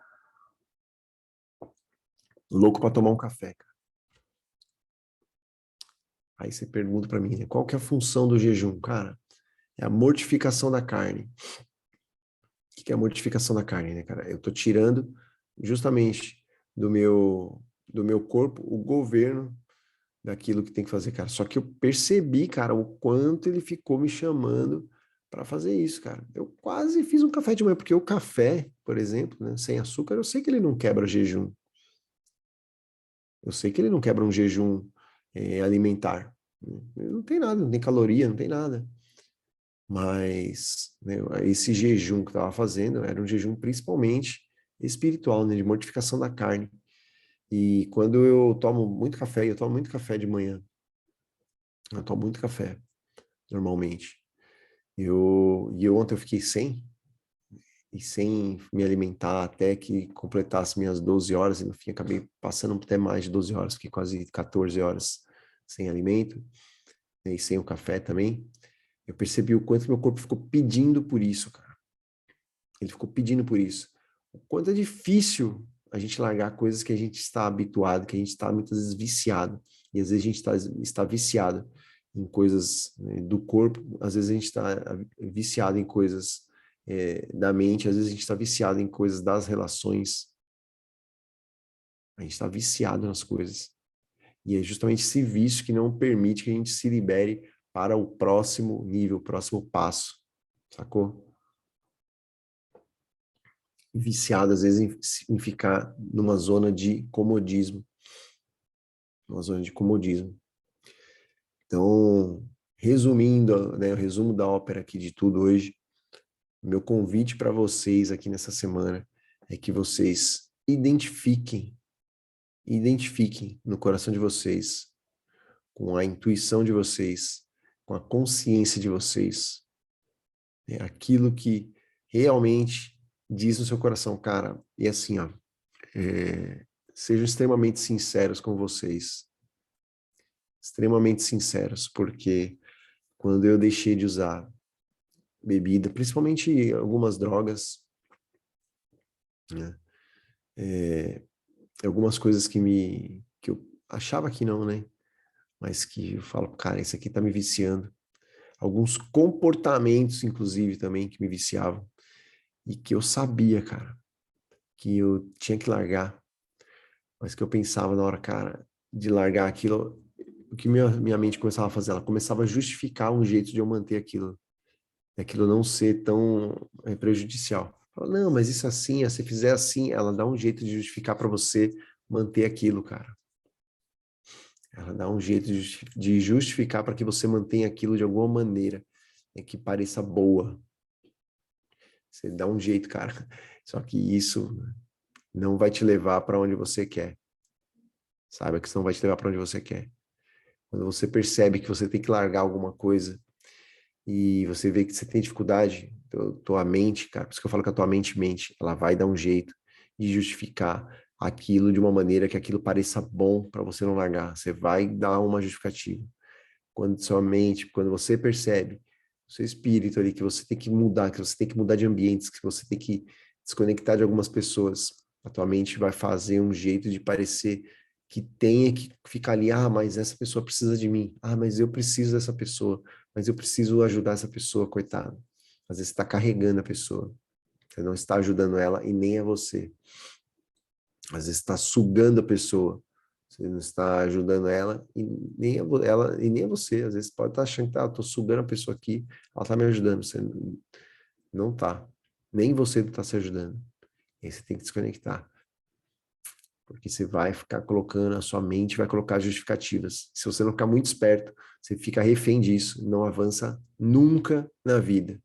Louco para tomar um café, cara. Aí você pergunta para mim, né, qual que é a função do jejum? Cara, é a mortificação da carne. O que é a mortificação da carne, né, cara? Eu tô tirando justamente do meu corpo o governo daquilo que tem que fazer, cara. Só que eu percebi, cara, o quanto ele ficou me chamando para fazer isso, cara. Eu quase fiz um café de manhã, porque o café, por exemplo, né, sem açúcar, eu sei que ele não quebra jejum. Eu sei que ele não quebra um jejum alimentar. Não tem nada, não tem caloria, não tem nada. Mas né, esse jejum que eu estava fazendo era um jejum principalmente espiritual, né, de mortificação da carne. E quando eu tomo muito café, eu tomo muito café de manhã. Eu tomo muito café, normalmente. E ontem eu fiquei sem me alimentar até que completasse minhas 12 horas, e no fim acabei passando até mais de 12 horas, fiquei quase 14 horas sem alimento, né, e sem o café também. Eu percebi o quanto meu corpo ficou pedindo por isso, cara. Ele ficou pedindo por isso. O quanto é difícil a gente largar coisas que a gente está habituado, que a gente está muitas vezes viciado. E às vezes a gente está viciado em coisas, né, do corpo, às vezes a gente está viciado em coisas da mente, às vezes a gente está viciado em coisas das relações. A gente está viciado nas coisas. E é justamente esse vício que não permite que a gente se libere para o próximo nível, o próximo passo. Sacou? Viciado, às vezes, em ficar numa zona de comodismo. Uma zona de comodismo. Então, resumindo, né, o resumo da ópera aqui de tudo hoje, meu convite para vocês aqui nessa semana é que vocês identifiquem no coração de vocês, com a intuição de vocês, com a consciência de vocês, né, aquilo que realmente diz no seu coração, cara. E assim, ó, sejam extremamente sinceros com vocês, extremamente sinceros, porque quando eu deixei de usar bebida, principalmente algumas drogas, né, algumas coisas que eu achava que não, né, mas que eu falo, cara, isso aqui tá me viciando. Alguns comportamentos, inclusive, também que me viciavam e que eu sabia, cara, que eu tinha que largar, mas que eu pensava na hora, cara, de largar aquilo, o que minha mente começava a fazer? Ela começava a justificar um jeito de eu manter aquilo não ser tão prejudicial. Fala, não, mas isso assim, se fizer assim, ela dá um jeito de justificar para você manter aquilo, cara. Ela dá um jeito de justificar para que você mantenha aquilo de alguma maneira, que pareça boa. Você dá um jeito, cara. Só que isso não vai te levar para onde você quer. Saiba que isso não vai te levar para onde você quer. Quando você percebe que você tem que largar alguma coisa e você vê que você tem dificuldade, tua mente, cara, por isso que eu falo que a tua mente mente, ela vai dar um jeito de justificar aquilo de uma maneira que aquilo pareça bom para você não largar. Você vai dar uma justificativa. Quando sua mente, quando você percebe, o seu espírito ali, que você tem que mudar, que você tem que mudar de ambientes, que você tem que desconectar de algumas pessoas, a tua mente vai fazer um jeito de parecer que tenha que ficar ali, ah, mas essa pessoa precisa de mim, ah, mas eu preciso dessa pessoa, mas eu preciso ajudar essa pessoa, coitada. Às vezes você está carregando a pessoa, você não está ajudando ela e nem a você. Às vezes está sugando a pessoa, Você não está ajudando ela e nem ela e nem a você. Às vezes pode estar achando que tá, tô sugando a pessoa aqui, ela está me ajudando. Você não tá. Nem você está se ajudando. Aí você tem que desconectar. Porque você vai ficar colocando, a sua mente vai colocar justificativas. Se você não ficar muito esperto, você fica refém disso, não avança nunca na vida.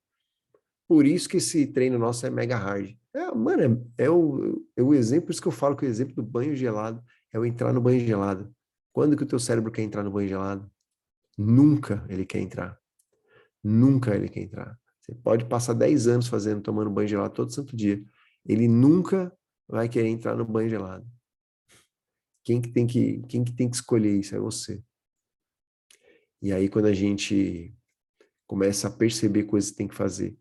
Por isso que esse treino nosso é mega hard. Mano, é o exemplo, por isso que eu falo que o exemplo do banho gelado é o entrar no banho gelado. Quando que o teu cérebro quer entrar no banho gelado? Nunca ele quer entrar. Nunca ele quer entrar. Você pode passar 10 anos tomando banho gelado todo santo dia. Ele nunca vai querer entrar no banho gelado. Quem que tem que escolher isso? É você. E aí, quando a gente começa a perceber coisas que tem que fazer,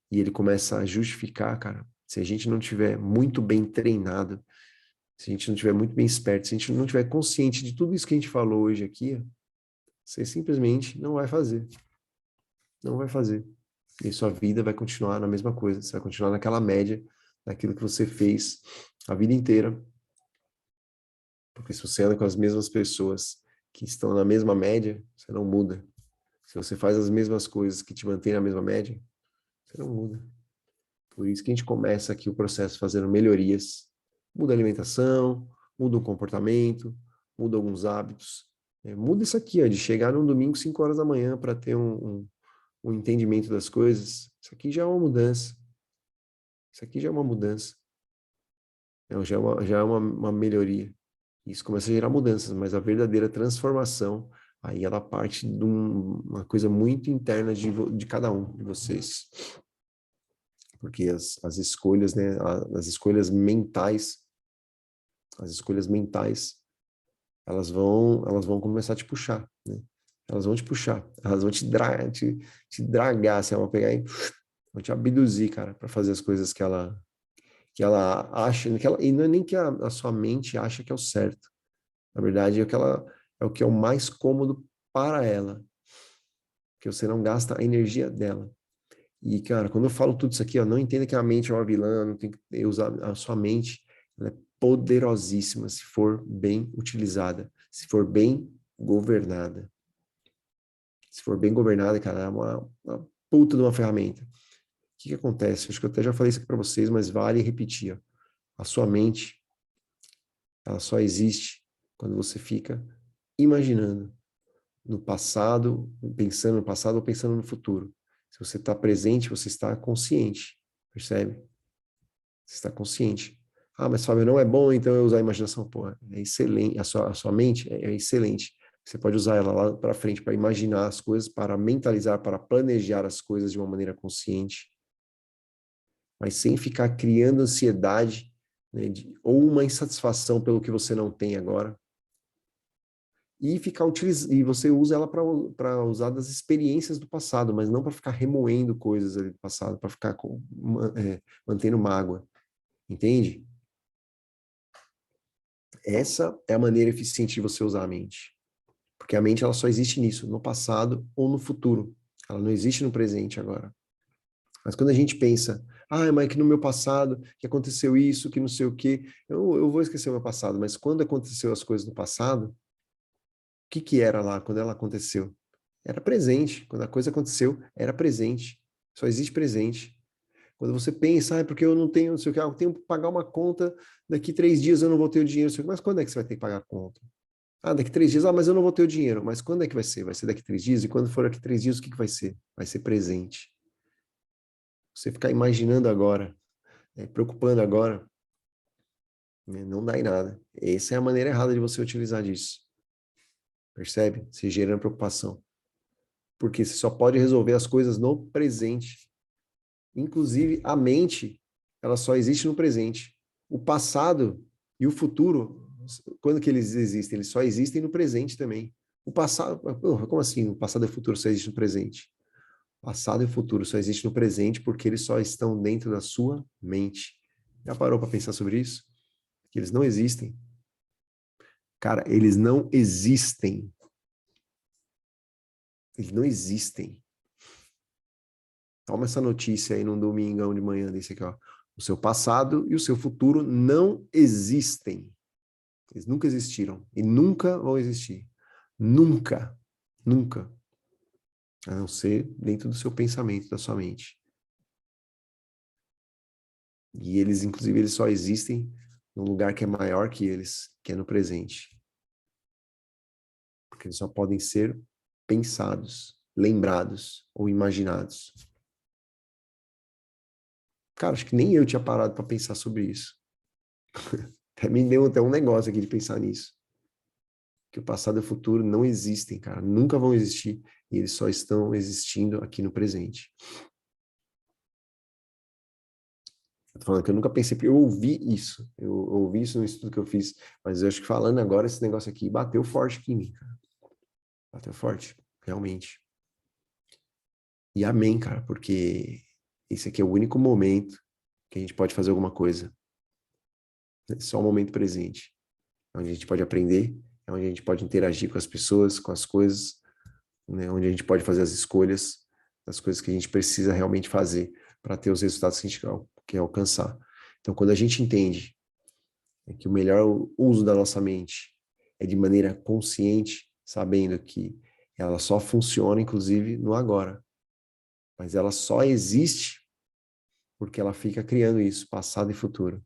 e ele começa a justificar, cara, se a gente não tiver muito bem treinado, se a gente não tiver muito bem esperto, se a gente não tiver consciente de tudo isso que a gente falou hoje aqui, você simplesmente não vai fazer. Não vai fazer. E sua vida vai continuar na mesma coisa. Você vai continuar naquela média, daquilo que você fez a vida inteira. Porque se você anda com as mesmas pessoas que estão na mesma média, você não muda. Se você faz as mesmas coisas que te mantêm na mesma média, você não muda. Por isso que a gente começa aqui o processo fazendo melhorias. Muda a alimentação, muda o comportamento, muda alguns hábitos. Muda isso aqui, ó, de chegar num domingo 5 horas da manhã para ter um entendimento das coisas. Isso aqui já é uma mudança. Isso aqui já é uma mudança. Já é uma melhoria. Isso começa a gerar mudanças, mas a verdadeira transformação, aí ela parte de uma coisa muito interna de cada um de vocês. Porque as escolhas, né, as escolhas mentais, elas vão começar a te puxar, né? Elas vão te puxar, elas vão te dragar, assim, ela vai pegar e vão te abduzir, cara, para fazer as coisas que ela acha, e não é nem que a sua mente acha que é o certo. Na verdade, é o que é o mais cômodo para ela, que você não gasta a energia dela. E, cara, quando eu falo tudo isso aqui, ó, não entenda que a mente é uma vilã, não tem que usar a sua mente, ela é poderosíssima se for bem utilizada, se for bem governada. Se for bem governada, cara, é uma puta de uma ferramenta. O que acontece? Acho que eu até já falei isso aqui para vocês, mas vale repetir. Ó. A sua mente, ela só existe quando você fica imaginando no passado, pensando no passado ou pensando no futuro. Se você está presente, você está consciente, percebe? Você está consciente. Ah, mas Fábio, não é bom então eu usar a imaginação? Pô, é excelente, a sua mente é excelente. Você pode usar ela lá para frente para imaginar as coisas, para mentalizar, para planejar as coisas de uma maneira consciente, mas sem ficar criando ansiedade, né, ou uma insatisfação pelo que você não tem agora. E você usa ela para usar das experiências do passado, mas não para ficar remoendo coisas ali do passado, para ficar mantendo mágoa. Entende? Essa é a maneira eficiente de você usar a mente. Porque a mente ela só existe nisso, no passado ou no futuro. Ela não existe no presente agora. Mas quando a gente pensa, mas que no meu passado, que aconteceu isso, que não sei o quê, eu vou esquecer o meu passado, mas quando aconteceu as coisas no passado, o que era lá quando ela aconteceu? Era presente. Quando a coisa aconteceu, era presente. Só existe presente. Quando você pensa, porque eu não tenho, não sei o que, eu tenho que pagar uma conta, daqui 3 dias eu não vou ter o dinheiro, não sei o que, mas quando é que você vai ter que pagar a conta? Daqui 3 dias, mas eu não vou ter o dinheiro. Mas quando é que vai ser? Vai ser daqui 3 dias? E quando for daqui 3 dias, o que vai ser? Vai ser presente. Você ficar imaginando agora, preocupando agora, né, não dá em nada. Essa é a maneira errada de você utilizar disso. Percebe? Se gerando preocupação. Porque você só pode resolver as coisas no presente. Inclusive, a mente, ela só existe no presente. O passado e o futuro, quando que eles existem? Eles só existem no presente também. O passado, como assim? O passado e o futuro só existem no presente? O passado e o futuro só existem no presente porque eles só estão dentro da sua mente. Já parou para pensar sobre isso? Que eles não existem. Cara, eles não existem. Eles não existem. Toma essa notícia aí num domingão de manhã desse aqui, ó. O seu passado e o seu futuro não existem. Eles nunca existiram e nunca vão existir. Nunca, nunca. A não ser dentro do seu pensamento, da sua mente. E eles, inclusive, eles só existem num lugar que é maior que eles, que é no presente. Porque eles só podem ser pensados, lembrados ou imaginados. Cara, acho que nem eu tinha parado para pensar sobre isso. Até me deu até um negócio aqui de pensar nisso. Que o passado e o futuro não existem, cara. Nunca vão existir. E eles só estão existindo aqui no presente. Eu tô falando que eu nunca pensei, porque eu ouvi isso. Eu ouvi isso no estudo que eu fiz. Mas eu acho que falando agora, esse negócio aqui bateu forte aqui em mim, cara. Bateu forte, realmente. E amém, cara, porque esse aqui é o único momento que a gente pode fazer alguma coisa. É só o momento presente. É onde a gente pode aprender, é onde a gente pode interagir com as pessoas, com as coisas, né? Onde a gente pode fazer as escolhas das coisas que a gente precisa realmente fazer para ter os resultados que a gente quer alcançar. Então, quando a gente entende que o melhor uso da nossa mente é de maneira consciente, sabendo que ela só funciona, inclusive, no agora. Mas ela só existe porque ela fica criando isso, passado e futuro.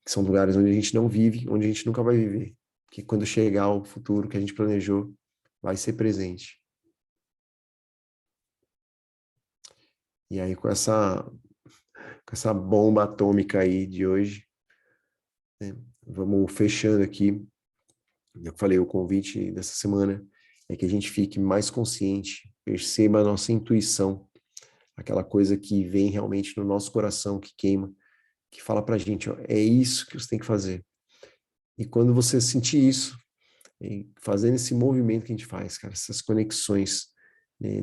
Que são lugares onde a gente não vive, onde a gente nunca vai viver. Que quando chegar o futuro que a gente planejou, vai ser presente. E aí, com essa bomba atômica aí de hoje, né, vamos fechando aqui. Eu falei, o convite dessa semana é que a gente fique mais consciente, perceba a nossa intuição, aquela coisa que vem realmente no nosso coração, que queima, que fala pra gente, ó, é isso que você tem que fazer. E quando você sentir isso, fazendo esse movimento que a gente faz, cara, essas conexões, né,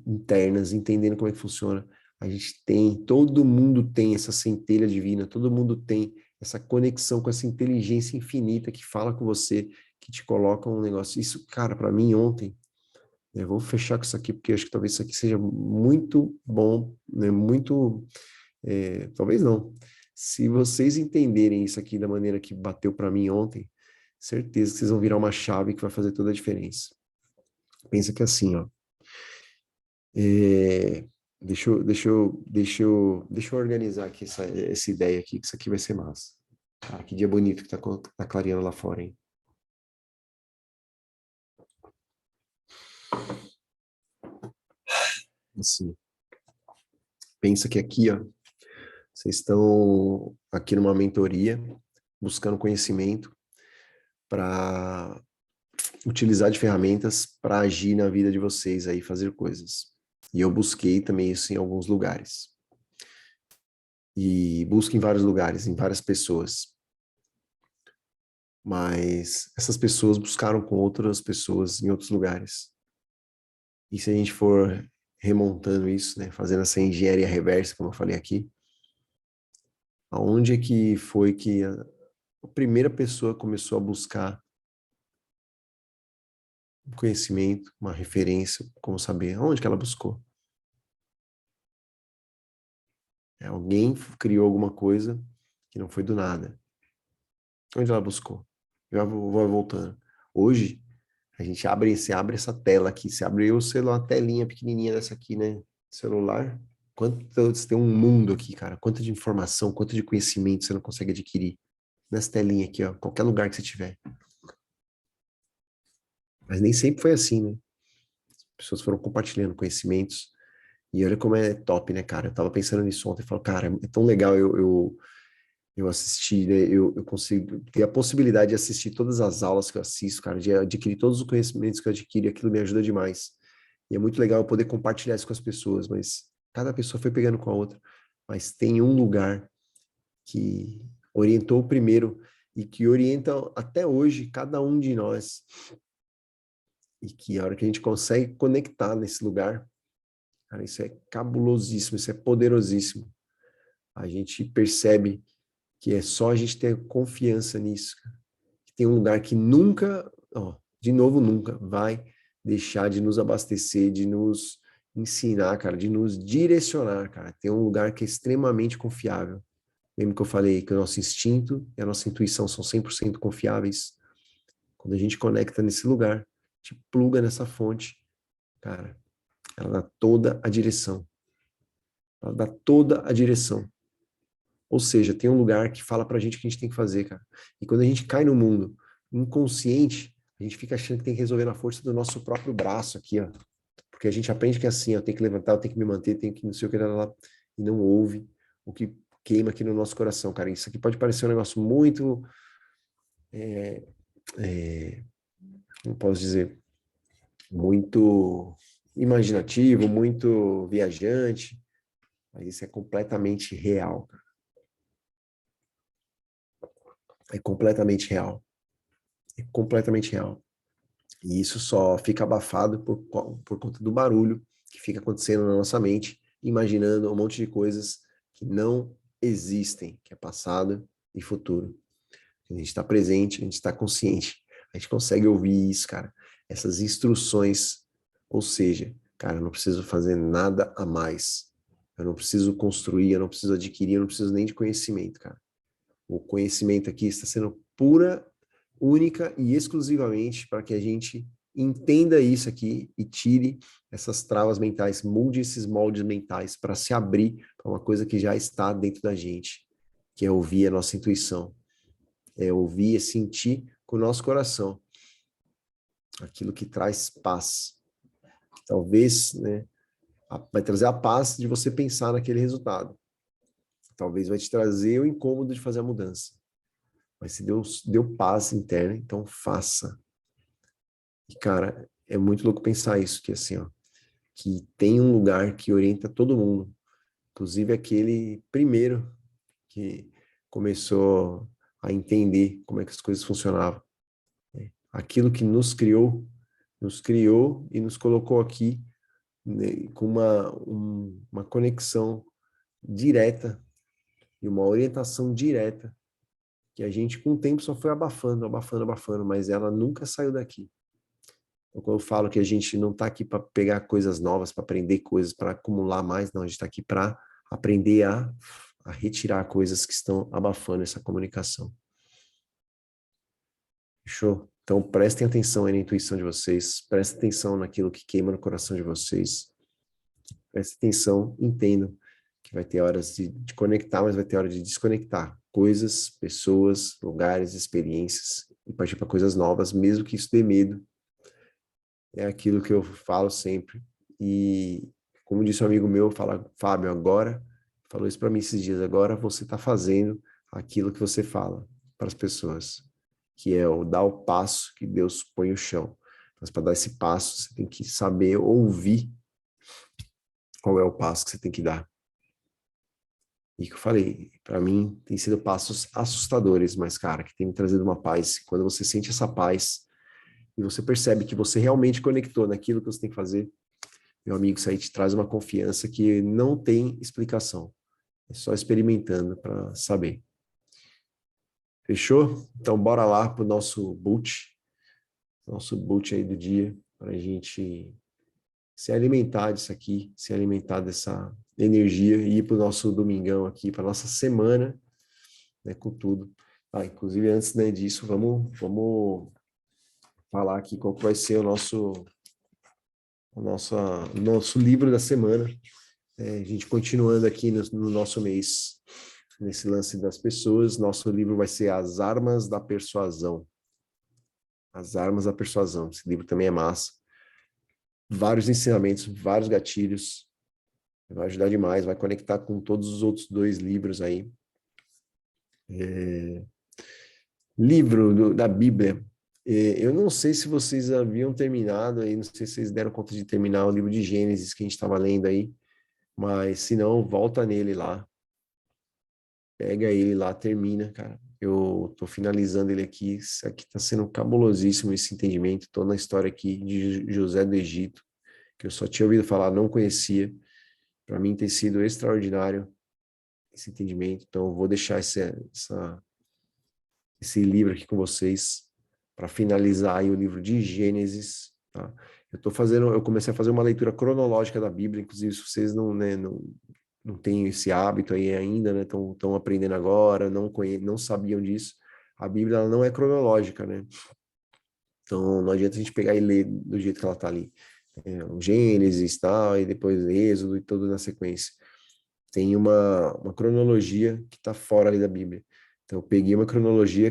internas, entendendo como é que funciona, a gente tem, todo mundo tem essa centelha divina, todo mundo tem essa conexão com essa inteligência infinita que fala com você, que te coloca um negócio. Isso, cara, para mim ontem, né, eu vou fechar com isso aqui, porque eu acho que talvez isso aqui seja muito bom, né, muito, talvez não. Se vocês entenderem isso aqui da maneira que bateu para mim ontem, certeza que vocês vão virar uma chave que vai fazer toda a diferença. Pensa que é assim, ó. É, deixa eu organizar aqui essa ideia aqui, que isso aqui vai ser massa. Cara, que dia bonito que tá clareando lá fora, hein? Assim, pensa que aqui, ó, vocês estão aqui numa mentoria, buscando conhecimento para utilizar de ferramentas para agir na vida de vocês aí, fazer coisas. E eu busquei também isso em alguns lugares. E busco em vários lugares, em várias pessoas. Mas essas pessoas buscaram com outras pessoas em outros lugares. E se a gente for remontando isso, né, fazendo essa engenharia reversa, como eu falei aqui, aonde é que foi que a primeira pessoa começou a buscar um conhecimento, uma referência, como saber aonde que ela buscou? Alguém criou alguma coisa que não foi do nada. Onde ela buscou? Já vou voltando. Hoje, a gente você abre essa tela aqui, você abre o celular, uma telinha pequenininha dessa aqui, né? Celular. Você tem um mundo aqui, cara. Quanto de informação, quanto de conhecimento você não consegue adquirir nessa telinha aqui, ó. Qualquer lugar que você tiver. Mas nem sempre foi assim, né? As pessoas foram compartilhando conhecimentos. E olha como é top, né, cara? Eu tava pensando nisso ontem. Eu falo, cara, é tão legal eu assisti, né? Eu consigo ter a possibilidade de assistir todas as aulas que eu assisto, cara, de adquirir todos os conhecimentos que eu adquiri, aquilo me ajuda demais. E é muito legal eu poder compartilhar isso com as pessoas, mas cada pessoa foi pegando com a outra. Mas tem um lugar que orientou o primeiro e que orienta até hoje cada um de nós. E que a hora que a gente consegue conectar nesse lugar, cara, isso é cabulosíssimo, isso é poderosíssimo. A gente percebe que é só a gente ter confiança nisso, cara. Que tem um lugar que nunca, ó, de novo, nunca vai deixar de nos abastecer, de nos ensinar, cara, de nos direcionar, cara. Tem um lugar que é extremamente confiável. Lembra que eu falei que o nosso instinto e a nossa intuição são 100% confiáveis? Quando a gente conecta nesse lugar, te pluga nessa fonte, cara, ela dá toda a direção. Ela dá toda a direção. Ou seja, tem um lugar que fala pra gente o que a gente tem que fazer, cara. E quando a gente cai no mundo inconsciente, a gente fica achando que tem que resolver na força do nosso próprio braço aqui, ó. Porque a gente aprende que é assim, ó, tem que levantar, eu tenho que me manter, tenho que não sei o que lá, e não ouve o que queima aqui no nosso coração, cara. Isso aqui pode parecer um negócio muito, é, é, como posso dizer, muito imaginativo, muito viajante, mas isso é completamente real, cara. É completamente real. É completamente real. E isso só fica abafado por conta do barulho que fica acontecendo na nossa mente, imaginando um monte de coisas que não existem, que é passado e futuro. A gente está presente, a gente está consciente, a gente consegue ouvir isso, cara. Essas instruções, ou seja, cara, eu não preciso fazer nada a mais. Eu não preciso construir, eu não preciso adquirir, eu não preciso nem de conhecimento, cara. O conhecimento aqui está sendo pura, única e exclusivamente para que a gente entenda isso aqui e tire essas travas mentais, mude esses moldes mentais para se abrir para uma coisa que já está dentro da gente, que é ouvir a nossa intuição, é ouvir e sentir com o nosso coração aquilo que traz paz. Talvez, né, vai trazer a paz de você pensar naquele resultado. Talvez vai te trazer o incômodo de fazer a mudança. Mas se Deus deu paz interna, então faça. E, cara, é muito louco pensar isso, que assim, ó, que tem um lugar que orienta todo mundo, inclusive aquele primeiro que começou a entender como é que as coisas funcionavam. Né? Aquilo que nos criou e nos colocou aqui, né, com uma conexão direta e uma orientação direta que a gente com o tempo só foi abafando, abafando, abafando, mas ela nunca saiu daqui. Então, quando eu falo que a gente não está aqui para pegar coisas novas, para aprender coisas, para acumular mais, não, a gente está aqui para aprender a retirar coisas que estão abafando essa comunicação. Fechou? Então, prestem atenção aí na intuição de vocês, prestem atenção naquilo que queima no coração de vocês, prestem atenção, entendam que vai ter horas de conectar, mas vai ter hora de desconectar coisas, pessoas, lugares, experiências e partir para coisas novas, mesmo que isso dê medo. É aquilo que eu falo sempre. E como disse um amigo meu, fala, Fábio, agora, falou isso para mim esses dias, agora você está fazendo aquilo que você fala para as pessoas, que é o dar o passo que Deus põe o chão. Mas para dar esse passo, você tem que saber ouvir qual é o passo que você tem que dar. E que eu falei, para mim tem sido passos assustadores, mas cara, que tem me trazido uma paz. Quando você sente essa paz e você percebe que você realmente conectou naquilo que você tem que fazer, meu amigo, isso aí te traz uma confiança que não tem explicação. É só experimentando para saber. Fechou? Então bora lá pro nosso boot aí do dia, para a gente se alimentar disso aqui, se alimentar dessa energia e ir para o nosso domingão aqui, para nossa semana, né, com tudo. Ah, inclusive, antes, né, disso, vamos falar aqui qual que vai ser o nosso livro da semana. A gente continuando aqui no nosso mês, nesse lance das pessoas, nosso livro vai ser As Armas da Persuasão. As Armas da Persuasão. Esse livro também é massa. Vários ensinamentos, vários gatilhos. Vai ajudar demais, vai conectar com todos os outros 2 livros aí. Livro da Bíblia. Eu não sei se vocês haviam terminado aí, não sei se vocês deram conta de terminar o livro de Gênesis que a gente estava lendo aí, mas se não, volta nele lá. Pega ele lá, termina, cara. Eu tô finalizando ele aqui. Isso aqui tá sendo cabulosíssimo esse entendimento. Tô na história aqui de José do Egito, que eu só tinha ouvido falar, não conhecia. Para mim tem sido extraordinário esse entendimento. Então eu vou deixar esse livro aqui com vocês para finalizar aí o livro de Gênesis, tá? Eu comecei a fazer uma leitura cronológica da Bíblia, inclusive se vocês não não têm esse hábito aí ainda, né? Estão aprendendo agora, não sabiam disso. A Bíblia ela não é cronológica, né? Então não adianta a gente pegar e ler do jeito que ela está ali. O Gênesis e tal, e depois Êxodo e tudo na sequência. Tem uma cronologia que está fora ali da Bíblia. Então eu peguei uma cronologia,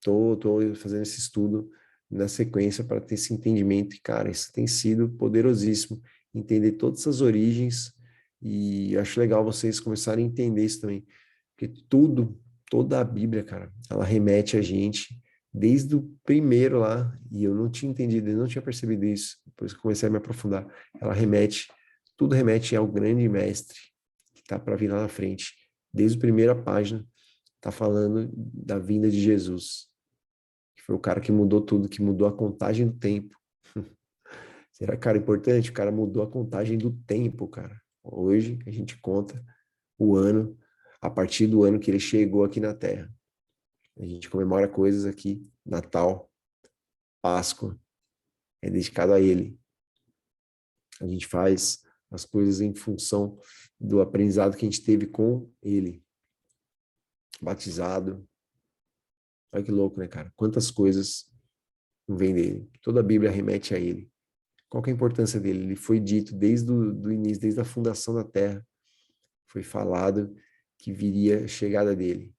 tô fazendo esse estudo na sequência para ter esse entendimento. E, cara, isso tem sido poderosíssimo, entender todas essas origens, e acho legal vocês começarem a entender isso também. Porque toda a Bíblia, cara, ela remete a gente desde o primeiro lá, e eu não tinha entendido, eu não tinha percebido isso, depois que comecei a me aprofundar. Ela tudo remete ao grande mestre que está para vir lá na frente. Desde a primeira página, está falando da vinda de Jesus, que foi o cara que mudou tudo, que mudou a contagem do tempo. Será, cara, importante? O cara mudou a contagem do tempo, cara. Hoje a gente conta o ano a partir do ano que ele chegou aqui na Terra. A gente comemora coisas aqui, Natal, Páscoa, é dedicado a ele. A gente faz as coisas em função do aprendizado que a gente teve com ele. Batizado. Olha que louco, né, cara? Quantas coisas vêm dele. Toda a Bíblia remete a ele. Qual que é a importância dele? Ele foi dito desde o início, desde a fundação da Terra. Foi falado que viria a chegada dele.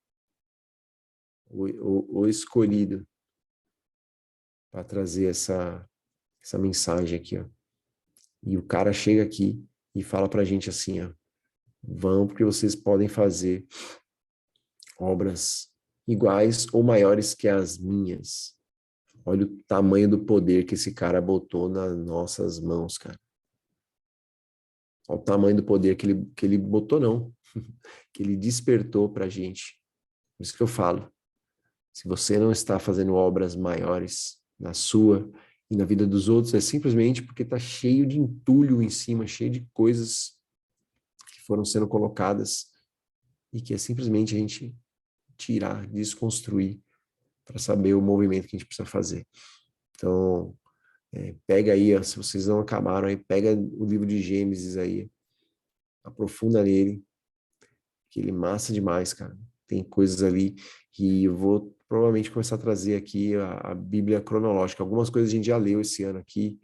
O escolhido para trazer essa mensagem aqui, ó. E o cara chega aqui e fala pra gente assim, ó, vão porque vocês podem fazer obras iguais ou maiores que as minhas. Olha o tamanho do poder que esse cara botou nas nossas mãos, cara. Olha o tamanho do poder que ele botou, não. Que ele despertou pra gente. Por isso que eu falo, se você não está fazendo obras maiores na sua e na vida dos outros, é simplesmente porque está cheio de entulho em cima, cheio de coisas que foram sendo colocadas e que é simplesmente a gente tirar, desconstruir para saber o movimento que a gente precisa fazer. Então, pega aí, ó, se vocês não acabaram, aí pega o livro de Gênesis aí, aprofunda nele, que ele é massa demais, cara. Tem coisas ali que eu vou provavelmente começar a trazer aqui a Bíblia cronológica. Algumas coisas a gente já leu esse ano aqui,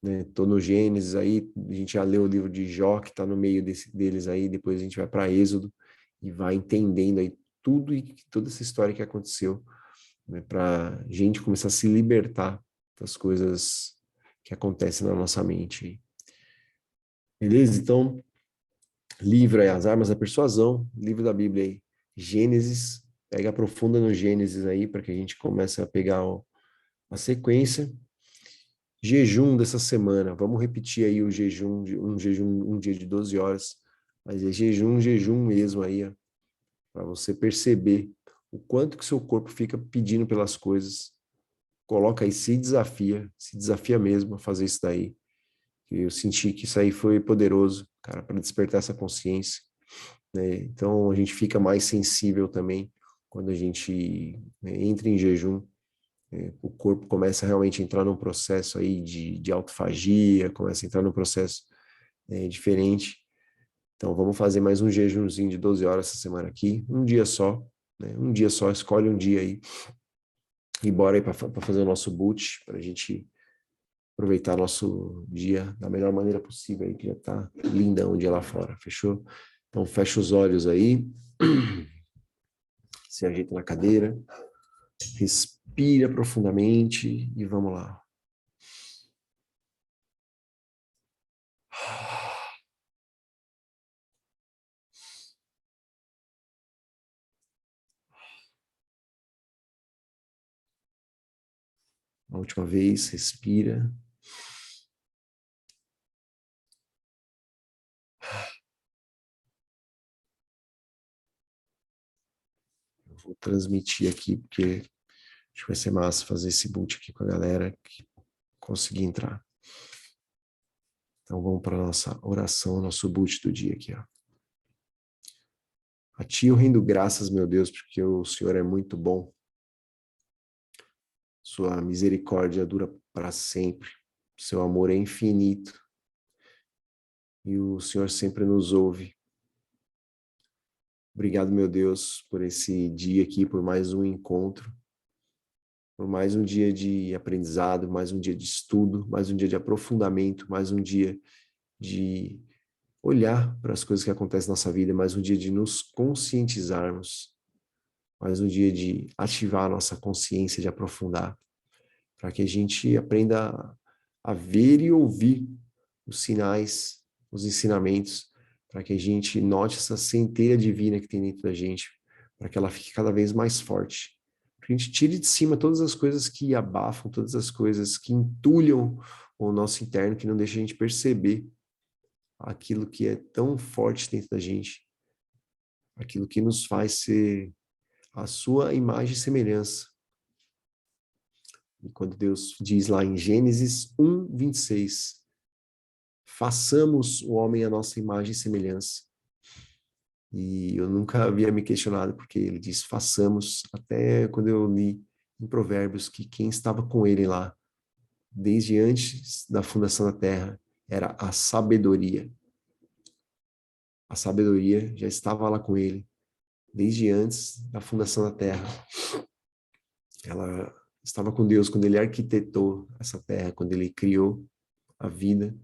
né? Tô no Gênesis aí, a gente já leu o livro de Jó, que está no meio deles aí, depois a gente vai para Êxodo e vai entendendo aí tudo e toda essa história que aconteceu, né? Para a gente começar a se libertar das coisas que acontecem na nossa mente. Beleza? Então, livro aí, As Armas da Persuasão, livro da Bíblia aí, Gênesis, pega aprofunda no Gênesis aí, para que a gente comece a pegar a sequência. Jejum dessa semana, vamos repetir aí o jejum, um dia de 12 horas, mas é jejum mesmo aí, para você perceber o quanto que seu corpo fica pedindo pelas coisas. Coloca aí, se desafia mesmo a fazer isso daí. Eu senti que isso aí foi poderoso, cara, para despertar essa consciência, né? Então a gente fica mais sensível também quando a gente, né, entra em jejum. O corpo começa realmente a entrar num processo aí de autofagia, começa a entrar num processo diferente. Então vamos fazer mais um jejumzinho de 12 horas essa semana aqui, um dia só, né? Um dia só, escolhe um dia aí e bora aí para fazer o nosso boot, para a gente aproveitar nosso dia da melhor maneira possível aí, que já tá lindão o dia lá fora, fechou? Então fecha os olhos aí, se ajeita na cadeira, respira profundamente e vamos lá. A última vez, respira. Eu vou transmitir aqui, porque acho que vai ser massa fazer esse boot aqui com a galera que conseguir entrar. Então vamos para a nossa oração, nosso boot do dia aqui, ó. A ti eu rendo graças, meu Deus, porque o Senhor é muito bom. Sua misericórdia dura para sempre. Seu amor é infinito. E o Senhor sempre nos ouve. Obrigado, meu Deus, por esse dia aqui, por mais um encontro, por mais um dia de aprendizado, mais um dia de estudo, mais um dia de aprofundamento, mais um dia de olhar para as coisas que acontecem na nossa vida, mais um dia de nos conscientizarmos, mais um dia de ativar a nossa consciência, de aprofundar, para que a gente aprenda a ver e ouvir os sinais, os ensinamentos, para que a gente note essa centelha divina que tem dentro da gente, para que ela fique cada vez mais forte. Para que a gente tire de cima todas as coisas que abafam, todas as coisas que entulham o nosso interno, que não deixa a gente perceber aquilo que é tão forte dentro da gente, aquilo que nos faz ser a sua imagem e semelhança. E quando Deus diz lá em Gênesis 1:26, façamos o homem à nossa imagem e semelhança. E eu nunca havia me questionado porque ele diz façamos, até quando eu li em Provérbios que quem estava com ele lá, desde antes da fundação da terra, era a sabedoria. A sabedoria já estava lá com ele, desde antes da fundação da terra. Ela estava com Deus quando ele arquitetou essa terra, quando ele criou a vida.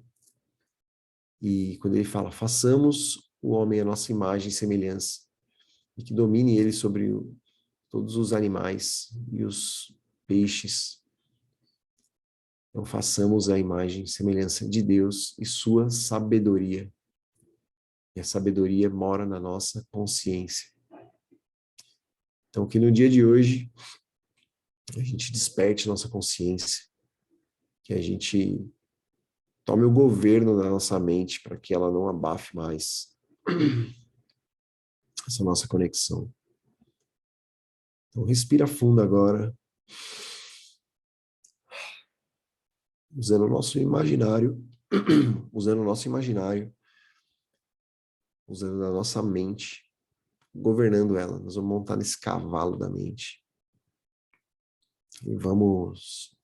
E quando ele fala, façamos o homem à nossa imagem e semelhança, e que domine ele sobre todos os animais e os peixes. Então façamos a imagem e semelhança de Deus e sua sabedoria. E a sabedoria mora na nossa consciência. Então que no dia de hoje a gente desperte nossa consciência, que a gente tome o governo da nossa mente para que ela não abafe mais essa nossa conexão. Então respira fundo agora, usando o nosso imaginário, usando o nosso imaginário, usando a nossa mente, governando ela. Nós vamos montar nesse cavalo da mente. E vamos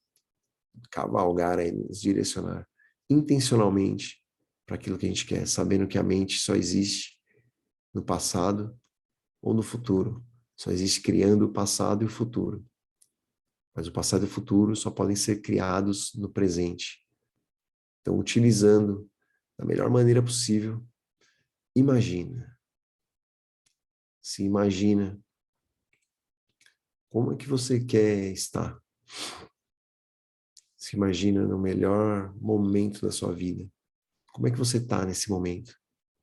cavalgar aí, nos direcionar intencionalmente para aquilo que a gente quer, sabendo que a mente só existe no passado ou no futuro. Só existe criando o passado e o futuro. Mas o passado e o futuro só podem ser criados no presente. Então, utilizando da melhor maneira possível, imagina. Se imagina como é que você quer estar. Se imagina no melhor momento da sua vida. Como é que você está nesse momento?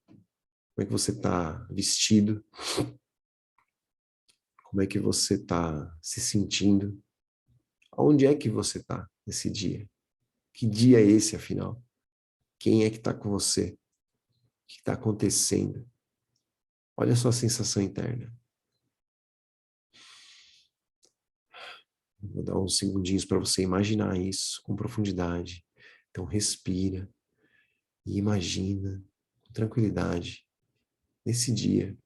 Como é que você está vestido? Como é que você está se sentindo? Onde é que você está nesse dia? Que dia é esse, afinal? Quem é que está com você? O que está acontecendo? Olha a sua sensação interna. Vou dar uns segundinhos para você imaginar isso com profundidade. Então, respira e imagina com tranquilidade nesse dia,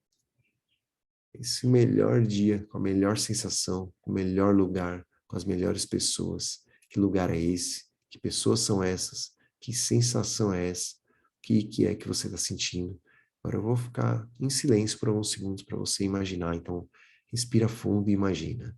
esse melhor dia, com a melhor sensação, com o melhor lugar, com as melhores pessoas. Que lugar é esse? Que pessoas são essas? Que sensação é essa? O que é que você está sentindo? Agora eu vou ficar em silêncio por alguns segundos para você imaginar. Então, respira fundo e imagina.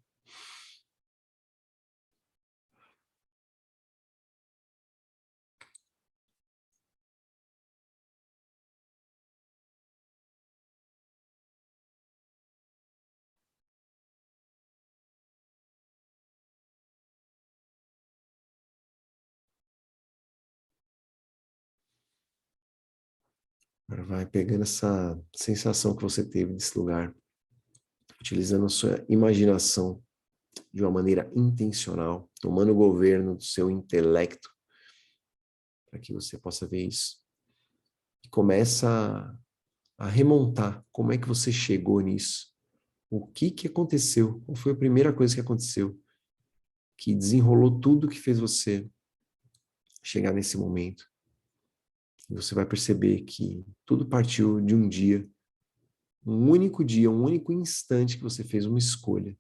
Agora vai pegando essa sensação que você teve desse lugar, utilizando a sua imaginação de uma maneira intencional, tomando o governo do seu intelecto, para que você possa ver isso. E começa a remontar como é que você chegou nisso. O que aconteceu? Qual foi a primeira coisa que aconteceu? Que desenrolou tudo que fez você chegar nesse momento. E você vai perceber que tudo partiu de um dia, um único instante que você fez uma escolha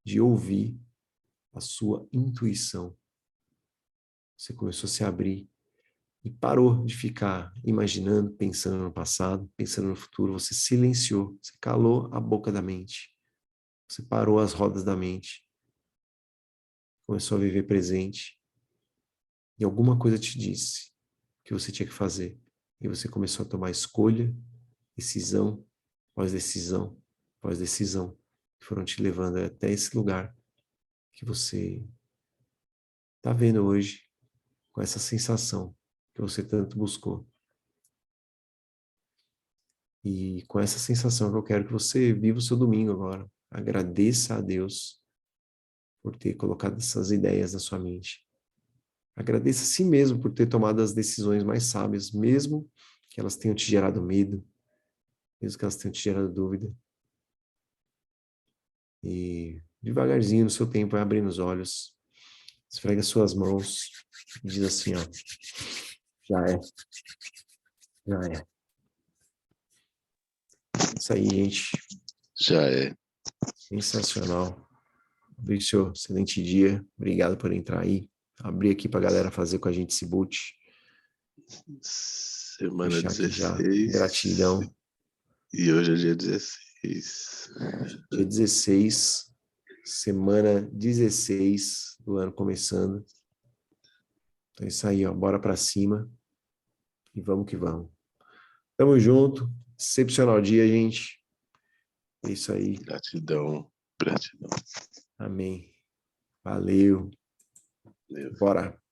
de ouvir a sua intuição. Você começou a se abrir e parou de ficar imaginando, pensando no passado, pensando no futuro. Você silenciou, você calou a boca da mente. Você parou as rodas da mente. Começou a viver presente. E alguma coisa te disse que você tinha que fazer. E você começou a tomar escolha, decisão, após decisão, após decisão, que foram te levando até esse lugar que você está vendo hoje, com essa sensação que você tanto buscou. E com essa sensação que eu quero que você viva o seu domingo agora. Agradeça a Deus por ter colocado essas ideias na sua mente. Agradeça a si mesmo por ter tomado as decisões mais sábias, mesmo que elas tenham te gerado medo, mesmo que elas tenham te gerado dúvida. E devagarzinho, no seu tempo, vai abrindo os olhos, esfrega suas mãos e diz assim, ó, já é, já é. Isso aí, gente. Já é. Sensacional. Fabrício, excelente dia. Obrigado por entrar aí. Abrir aqui para a galera fazer com a gente esse boot. Semana Fechar aqui já. 16. Gratidão. E hoje é dia 16. Dia 16, semana 16 do ano começando. Então é isso aí, ó. Bora para cima. E vamos que vamos. Tamo junto. Excepcional dia, gente. É isso aí. Gratidão. Gratidão. Amém. Valeu. Valeu. Bora.